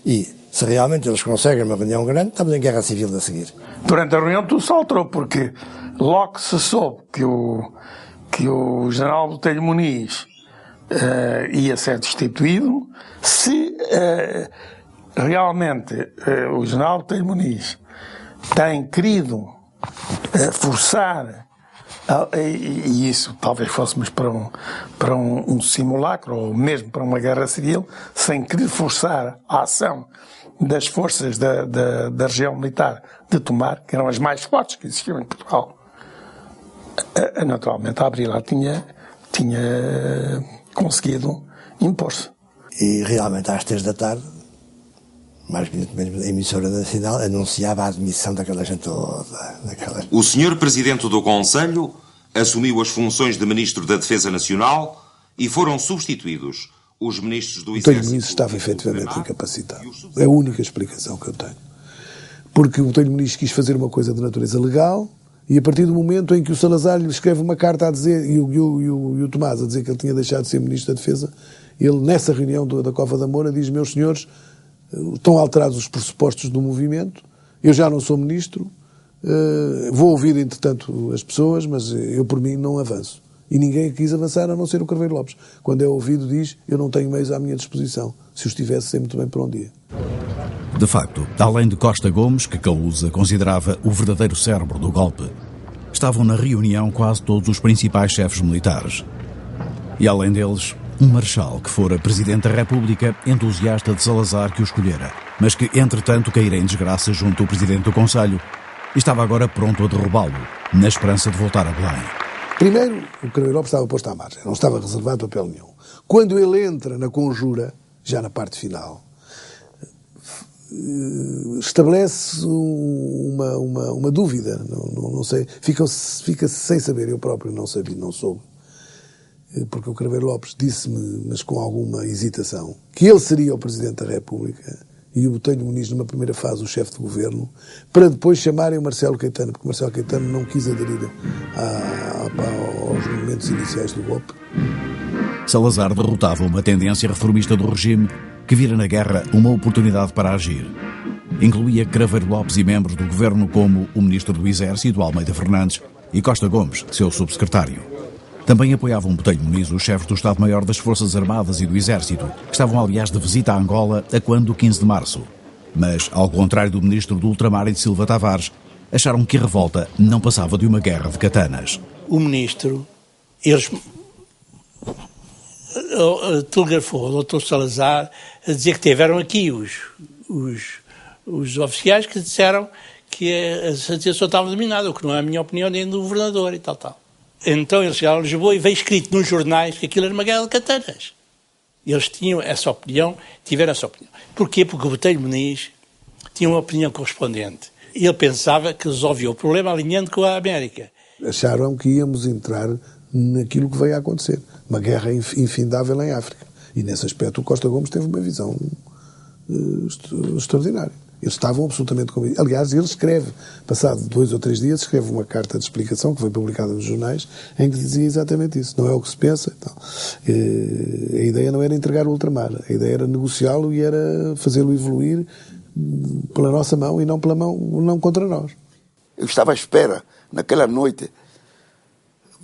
Speaker 6: E se realmente eles conseguem uma reunião grande, estamos em guerra civil a seguir.
Speaker 11: Durante a reunião tudo se alterou, porque logo que se soube que o general Botelho Muniz ia ser destituído, se realmente o general Botelho Muniz tem querido forçar, e isso talvez fôssemos para um simulacro, ou mesmo para uma guerra civil, sem querer forçar a ação das forças da região militar de Tomar, que eram as mais fortes que existiam em Portugal. Naturalmente, a Abrilar tinha conseguido impor-se.
Speaker 6: E realmente, às 3 da tarde, mais a emissora nacional anunciava a admissão daquela gente toda.
Speaker 8: O Sr. Presidente do Conselho assumiu as funções de Ministro da Defesa Nacional e foram substituídos os ministros do Exército.
Speaker 10: O Botelho Muniz estava efetivamente incapacitado. É a única explicação que eu tenho. Porque o Botelho Muniz quis fazer uma coisa de natureza legal, e a partir do momento em que o Salazar lhe escreve uma carta a dizer, e o Tomás a dizer que ele tinha deixado de ser Ministro da Defesa, ele, nessa reunião da Cova da Moura, diz: meus senhores, estão alterados os pressupostos do movimento, eu já não sou Ministro, vou ouvir, entretanto, as pessoas, mas eu, por mim, não avanço. E ninguém quis avançar, a não ser o Craveiro Lopes. Quando é ouvido, diz: eu não tenho meios à minha disposição. Se os tivesse, sei muito bem para onde ia.
Speaker 3: De facto, além de Costa Gomes, que Caúza considerava o verdadeiro cérebro do golpe, estavam na reunião quase todos os principais chefes militares. E além deles, um marechal que fora Presidente da República, entusiasta de Salazar que o escolhera, mas que, entretanto, caíra em desgraça junto ao Presidente do Conselho e estava agora pronto a derrubá-lo, na esperança de voltar a Belém.
Speaker 10: Primeiro, o Craveiro Lopes estava posto à margem, não estava reservado papel nenhum. Quando ele entra na conjura, já na parte final, estabelece uma dúvida, não sei, fica-se sem saber, eu próprio não sabia, não soube, porque o Craveiro Lopes disse-me, mas com alguma hesitação, que ele seria o Presidente da República e o Botelho Muniz, numa primeira fase, o chefe de governo, para depois chamarem o Marcelo Caetano, porque o Marcelo Caetano não quis aderir aos movimentos iniciais do golpe.
Speaker 3: Salazar derrotava uma tendência reformista do regime que vira na guerra uma oportunidade para agir. Incluía Craveiro Lopes e membros do governo como o Ministro do Exército, Almeida Fernandes, e Costa Gomes, seu subsecretário. Também apoiavam Botelho Muniz os chefes do Estado-Maior das Forças Armadas e do Exército, que estavam, aliás, de visita a Angola a quando 15 de março. Mas, ao contrário do Ministro do Ultramar e de Silva Tavares, acharam que a revolta não passava de uma guerra de katanas.
Speaker 9: O Ministro, eles telegrafou ao Dr. Salazar a dizer que tiveram aqui os oficiais que disseram que a situação estava dominada, o que não é a minha opinião nem do governador e tal. Então eles chegaram a Lisboa e veio escrito nos jornais que aquilo era uma guerra de katanas. Eles tinham essa opinião, tiveram essa opinião. Porquê? Porque o Botelho Muniz tinha uma opinião correspondente. Ele pensava que resolvia o problema alinhando com a América.
Speaker 10: Acharam que íamos entrar naquilo que veio a acontecer. Uma guerra infindável em África. E nesse aspecto o Costa Gomes teve uma visão extraordinária. Eles estavam absolutamente convictos. Aliás, ele escreve, passado 2 ou 3 dias, escreve uma carta de explicação que foi publicada nos jornais, em que dizia exatamente isso. Não é o que se pensa. Então, a ideia não era entregar o ultramar. A ideia era negociá-lo e era fazê-lo evoluir pela nossa mão e não pela mão, não contra nós.
Speaker 13: Eu estava à espera, naquela noite,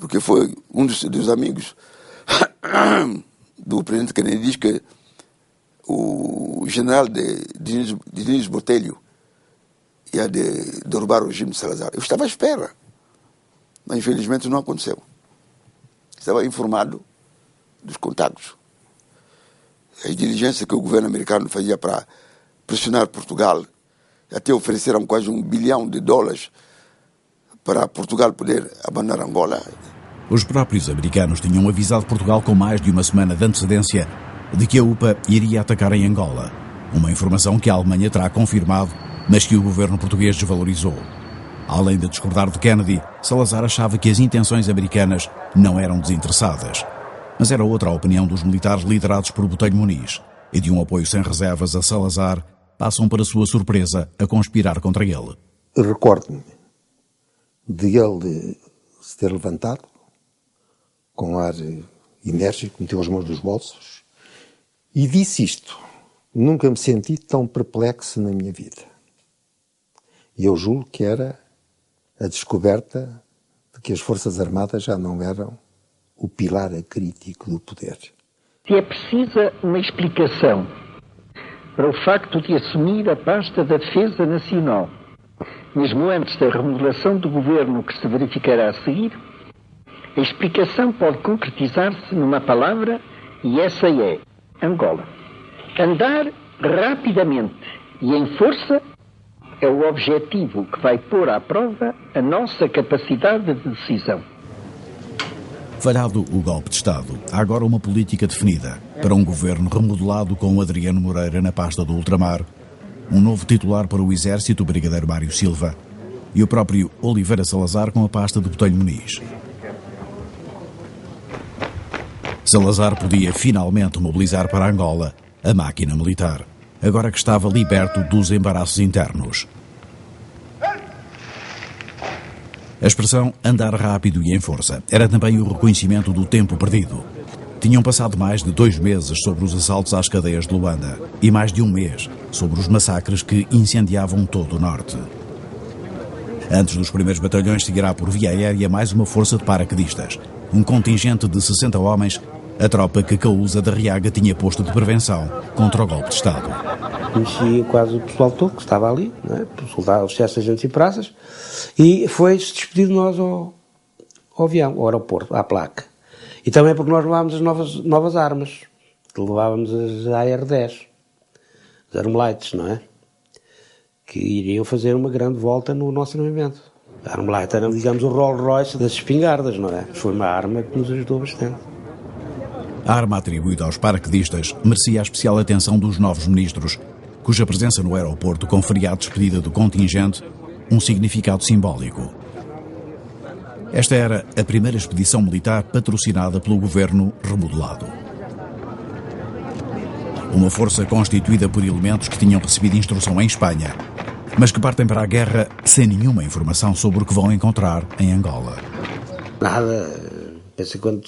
Speaker 13: porque foi um dos amigos do presidente Kennedy, diz que o general Diniz Botelho ia derrubar o regime de Salazar. Eu estava à espera, mas infelizmente não aconteceu. Estava informado dos contactos. As diligências que o governo americano fazia para pressionar Portugal, até ofereceram quase $1 bilhão para Portugal poder abandonar Angola.
Speaker 3: Os próprios americanos tinham avisado Portugal com mais de uma semana de antecedência de que a UPA iria atacar em Angola. Uma informação que a Alemanha terá confirmado, mas que o governo português desvalorizou. Além de discordar de Kennedy, Salazar achava que as intenções americanas não eram desinteressadas. Mas era outra a opinião dos militares liderados por Botelho Muniz, e de um apoio sem reservas a Salazar, passam para sua surpresa a conspirar contra ele.
Speaker 7: Recordo-me de ele se ter levantado, com ar enérgico, meteu as mãos nos bolsos, e disse isto: nunca me senti tão perplexo na minha vida. E eu julgo que era a descoberta de que as Forças Armadas já não eram o pilar crítico do poder.
Speaker 2: Se é precisa uma explicação para o facto de assumir a pasta da Defesa Nacional, mesmo antes da remodelação do governo que se verificará a seguir, a explicação pode concretizar-se numa palavra, e essa é Angola. Andar rapidamente e em força é o objetivo que vai pôr à prova a nossa capacidade de decisão.
Speaker 3: Falhado o golpe de Estado, há agora uma política definida para um governo remodelado com Adriano Moreira na pasta do ultramar, um novo titular para o Exército, o Brigadeiro Mário Silva, e o próprio Oliveira Salazar com a pasta de Botelho Muniz. Salazar podia finalmente mobilizar para Angola a máquina militar, agora que estava liberto dos embaraços internos. A expressão andar rápido e em força era também o reconhecimento do tempo perdido. Tinham passado mais de 2 meses sobre os assaltos às cadeias de Luanda e mais de 1 mês sobre os massacres que incendiavam todo o norte. Antes dos primeiros batalhões seguirá por via aérea mais uma força de paraquedistas, um contingente de 60 homens, a tropa que Caúza da Riaga tinha posto de prevenção contra o golpe de Estado.
Speaker 12: Conhecia quase o pessoal todo que estava ali, não é? Os chefes, agentes e praças, e foi-se despedir de nós ao avião, ao aeroporto, à placa. E também porque nós levávamos as novas armas, levávamos as AR-10, as Armelites, não é? Que iriam fazer uma grande volta no nosso armamento. A Armelite era, digamos, o Rolls Royce das espingardas, não é? Foi uma arma que nos ajudou bastante.
Speaker 3: A arma atribuída aos paraquedistas merecia a especial atenção dos novos ministros, cuja presença no aeroporto conferia à despedida do contingente um significado simbólico. Esta era a primeira expedição militar patrocinada pelo governo remodelado. Uma força constituída por elementos que tinham recebido instrução em Espanha, mas que partem para a guerra sem nenhuma informação sobre o que vão encontrar em Angola.
Speaker 12: Nada. Pensei, quando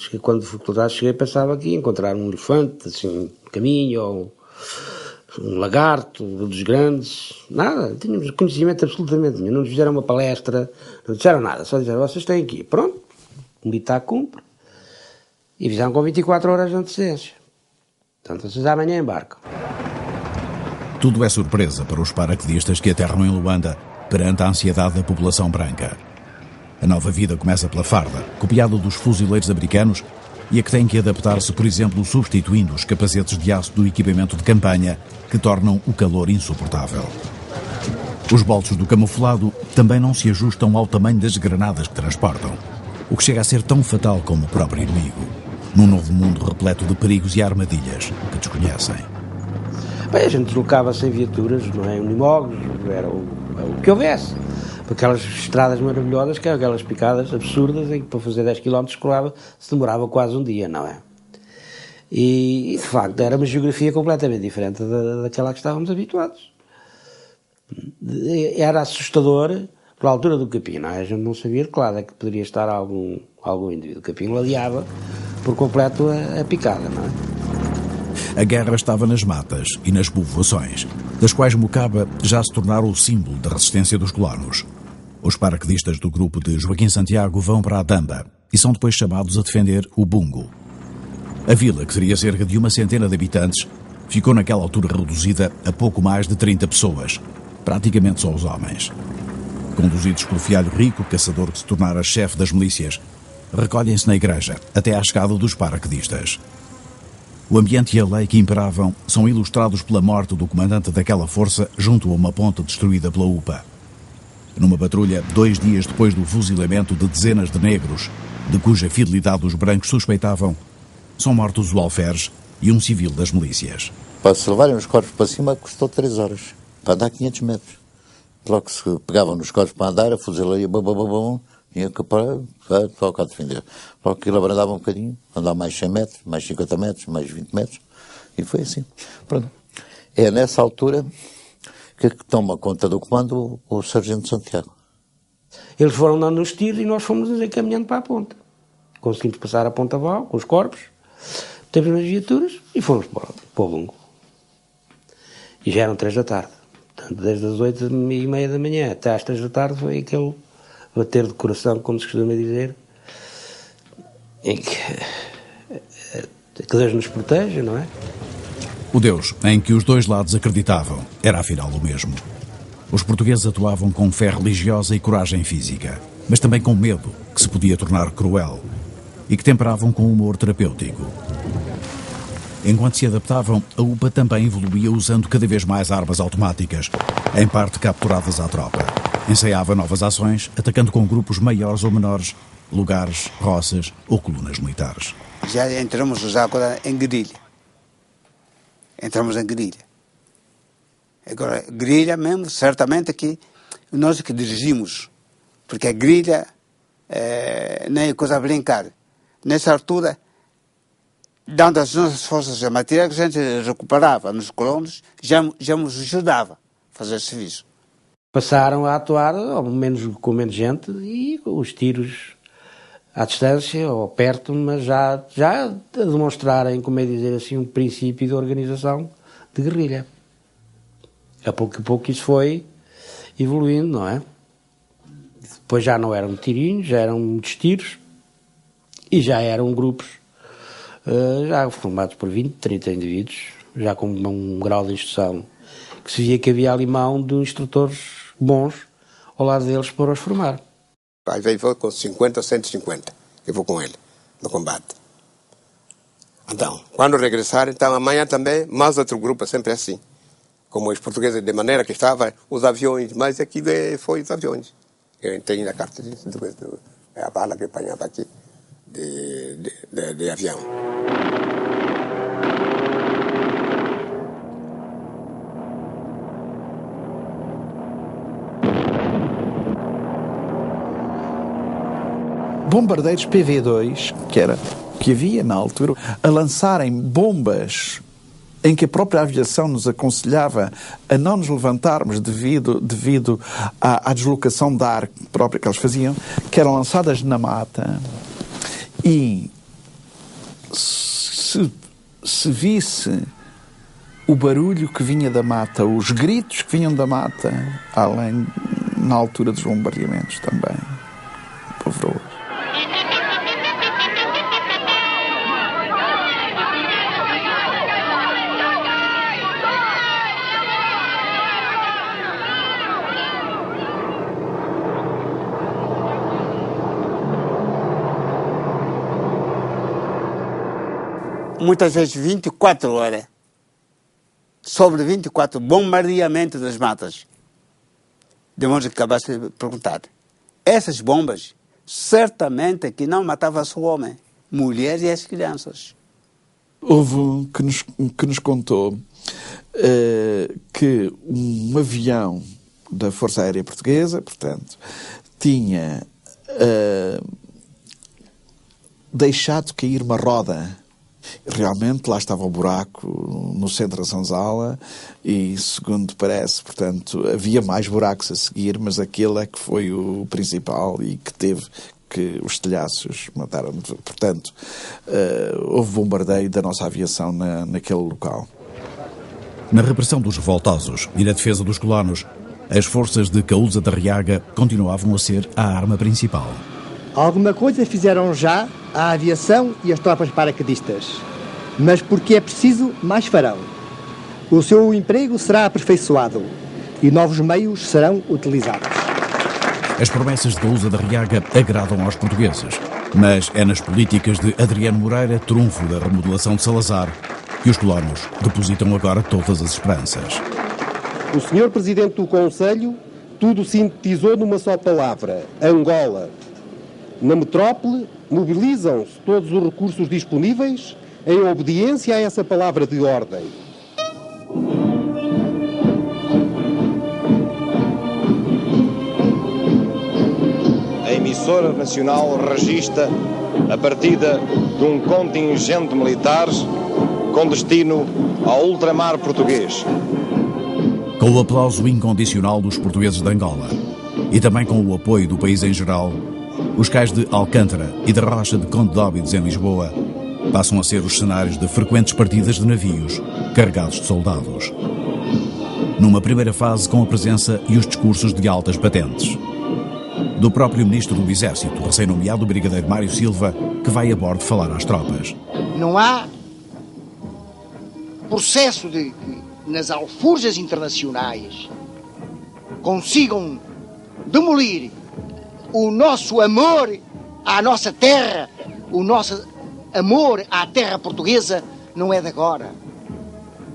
Speaker 12: cheguei, pensava que ia encontrar um elefante, assim, no caminho, ou um lagarto, dos grandes. Nada, não tínhamos conhecimento absolutamente nenhum. Não nos fizeram uma palestra, não disseram nada. Só disseram, vocês têm aqui. Pronto, o militar cumpre. E avisaram com 24 horas de antecedência. Portanto, vocês amanhã embarcam.
Speaker 3: Tudo é surpresa para os paraquedistas que aterram em Luanda perante a ansiedade da população branca. A nova vida começa pela farda, copiada dos fuzileiros americanos, e a que tem que adaptar-se, por exemplo, substituindo os capacetes de aço do equipamento de campanha, que tornam o calor insuportável. Os bolsos do camuflado também não se ajustam ao tamanho das granadas que transportam, o que chega a ser tão fatal como o próprio inimigo, num novo mundo repleto de perigos e armadilhas que desconhecem.
Speaker 12: Bem, a gente deslocava-se em viaturas, não é? Unimogos, era o que houvesse. Aquelas estradas maravilhosas, que eram aquelas picadas absurdas, em que para fazer 10 km se demorava quase um dia, não é? E de facto era uma geografia completamente diferente daquela que estávamos habituados. Era assustador pela altura do capim, não é? A gente não sabia de que lado é que poderia estar algum indivíduo. O capim ladeava por completo a picada, não é?
Speaker 3: A guerra estava nas matas e nas povoações, das quais Mocaba já se tornaram o símbolo da resistência dos colonos. Os paraquedistas do grupo de Joaquim Santiago vão para a Damba e são depois chamados a defender o Bungo. A vila, que teria cerca de 100 de habitantes, ficou naquela altura reduzida a pouco mais de 30 pessoas, praticamente só os homens. Conduzidos pelo filho rico, caçador que se tornara chefe das milícias, recolhem-se na igreja até à chegada dos paraquedistas. O ambiente e a lei que imperavam são ilustrados pela morte do comandante daquela força junto a uma ponte destruída pela UPA. Numa patrulha, 2 dias depois do fuzilamento de dezenas de negros, de cuja fidelidade os brancos suspeitavam, são mortos o alferes e um civil das milícias.
Speaker 14: Para se levarem os corpos para cima custou 3 horas, para andar 500 metros. Logo que se pegavam nos corpos para andar, a fuzilaria, tinha que parar, só cá defender. Logo que ele abrandava um bocadinho, andava mais 100 metros, mais 50 metros, mais 20 metros, e foi assim. Pronto. É nessa altura que toma conta do comando o Sargento Santiago.
Speaker 12: Eles foram dando os tiros e nós fomos encaminhando para a ponta. Conseguimos passar a Ponta Val com os corpos, temos as viaturas e fomos para o Bungo. E já eram 3 da tarde. Portanto, desde as 8h30 da manhã até às 3 da tarde foi aquele bater de coração, como se costuma dizer, em que Deus nos proteja, não é?
Speaker 3: O Deus em que os dois lados acreditavam era afinal o mesmo. Os portugueses atuavam com fé religiosa e coragem física, mas também com medo, que se podia tornar cruel, e que temperavam com humor terapêutico. Enquanto se adaptavam, a UPA também evoluía usando cada vez mais armas automáticas, em parte capturadas à tropa. Ensaiava novas ações, atacando com grupos maiores ou menores, lugares, roças ou colunas militares.
Speaker 15: Já entramos já agora em guerrilha. Entramos em guerrilha. Agora, guerrilha mesmo, certamente que nós que dirigimos, porque a guerrilha não é coisa a brincar. Nessa altura, dando as nossas forças materiais, a gente recuperava nos colonos, já nos ajudava a fazer serviço.
Speaker 12: Passaram a atuar com menos gente e os tiros à distância ou perto, mas já a demonstrarem, como é dizer assim, um princípio de organização de guerrilha. A pouco e pouco isso foi evoluindo, não é? Depois já não eram tirinhos, já eram muitos tiros e já eram grupos já formados por 20, 30 indivíduos, já com um grau de instrução que se via que havia ali mão de instrutores bons ao lado deles para os formar.
Speaker 24: Aí veio com 50 ou 150, eu vou com ele, no combate. Então, quando regressar, então amanhã também, mais outro grupo, sempre assim. Como os portugueses, de maneira que estavam os aviões, mas aqui foi os aviões. Eu tenho na carta disso, a bala que apanhava aqui, de avião.
Speaker 18: Bombardeiros PV-2, que havia na altura, a lançarem bombas em que a própria aviação nos aconselhava a não nos levantarmos devido à deslocação de ar própria que eles faziam, que eram lançadas na mata. E se visse o barulho que vinha da mata, os gritos que vinham da mata, além na altura dos bombardeamentos também, pavoroso.
Speaker 15: Muitas vezes 24 horas, sobre 24, bombardeamento das matas. Devemos acabar de perguntar. Essas bombas, certamente que não matavam só o homem, mulheres e as crianças.
Speaker 18: Houve um que nos contou que um avião da Força Aérea Portuguesa, portanto, tinha deixado cair uma roda. Realmente lá estava o buraco no centro da Senzala e, segundo parece, portanto, havia mais buracos a seguir, mas aquele é que foi o principal e que teve que os telhaços mataram. Portanto, houve bombardeio da nossa aviação naquele local.
Speaker 3: Na repressão dos revoltosos e na defesa dos colonos, as forças de Caúza da Riaga continuavam a ser a arma principal.
Speaker 16: Alguma coisa fizeram já a aviação e as tropas paraquedistas, mas porque é preciso, mais farão. O seu emprego será aperfeiçoado. e novos meios serão utilizados.
Speaker 3: As promessas de Caúza da Riaga agradam aos portugueses, mas é nas políticas de Adriano Moreira, trunfo da remodelação de Salazar, que os colonos depositam agora todas as esperanças.
Speaker 19: O Sr. Presidente do Conselho tudo sintetizou numa só palavra: Angola. Na metrópole, mobilizam-se todos os recursos disponíveis em obediência a essa palavra de ordem.
Speaker 20: A emissora nacional registra a partida de um contingente militar com destino ao ultramar português.
Speaker 3: Com o aplauso incondicional dos portugueses de Angola e também com o apoio do país em geral, os cais de Alcântara e da Rocha de Conde de Óbidos em Lisboa passam a ser os cenários de frequentes partidas de navios carregados de soldados. Numa primeira fase com a presença e os discursos de altas patentes. Do próprio Ministro do Exército, recém-nomeado Brigadeiro Mário Silva, que vai a bordo falar às tropas.
Speaker 21: Não há processo de que nas alforjas internacionais consigam demolir o nosso amor à nossa terra, o nosso amor à terra portuguesa não é de agora.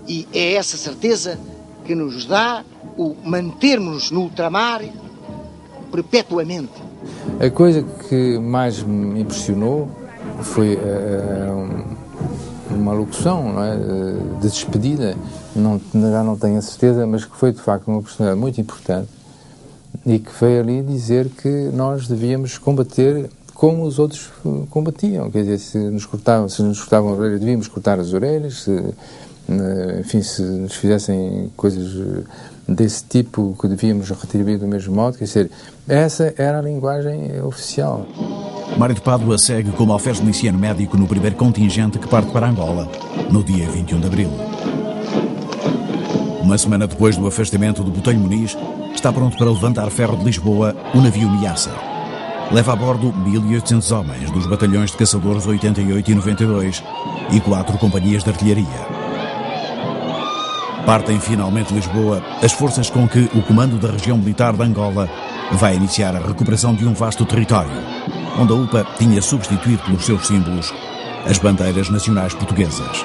Speaker 21: E é essa certeza que nos dá o mantermos no ultramar perpetuamente.
Speaker 22: A coisa que mais me impressionou foi uma locução, não é, de despedida, já não tenho a certeza, mas que foi de facto uma oportunidade muito importante e que veio ali dizer que nós devíamos combater como os outros combatiam, quer dizer, se nos cortavam as orelhas, devíamos cortar as orelhas, enfim, se nos fizessem coisas desse tipo, que devíamos retribuir do mesmo modo, quer dizer, essa era a linguagem oficial.
Speaker 3: Mário de Pádua segue como alferes miliciano médico no primeiro contingente que parte para Angola, no dia 21 de abril. Uma semana depois do afastamento do Botelho Muniz, está pronto para levantar ferro de Lisboa o navio Miaça. Leva a bordo 1.800 homens dos batalhões de caçadores 88 e 92 e 4 companhias de artilharia. Partem finalmente de Lisboa as forças com que o comando da região militar de Angola vai iniciar a recuperação de um vasto território, onde a UPA tinha substituído pelos seus símbolos as bandeiras nacionais portuguesas.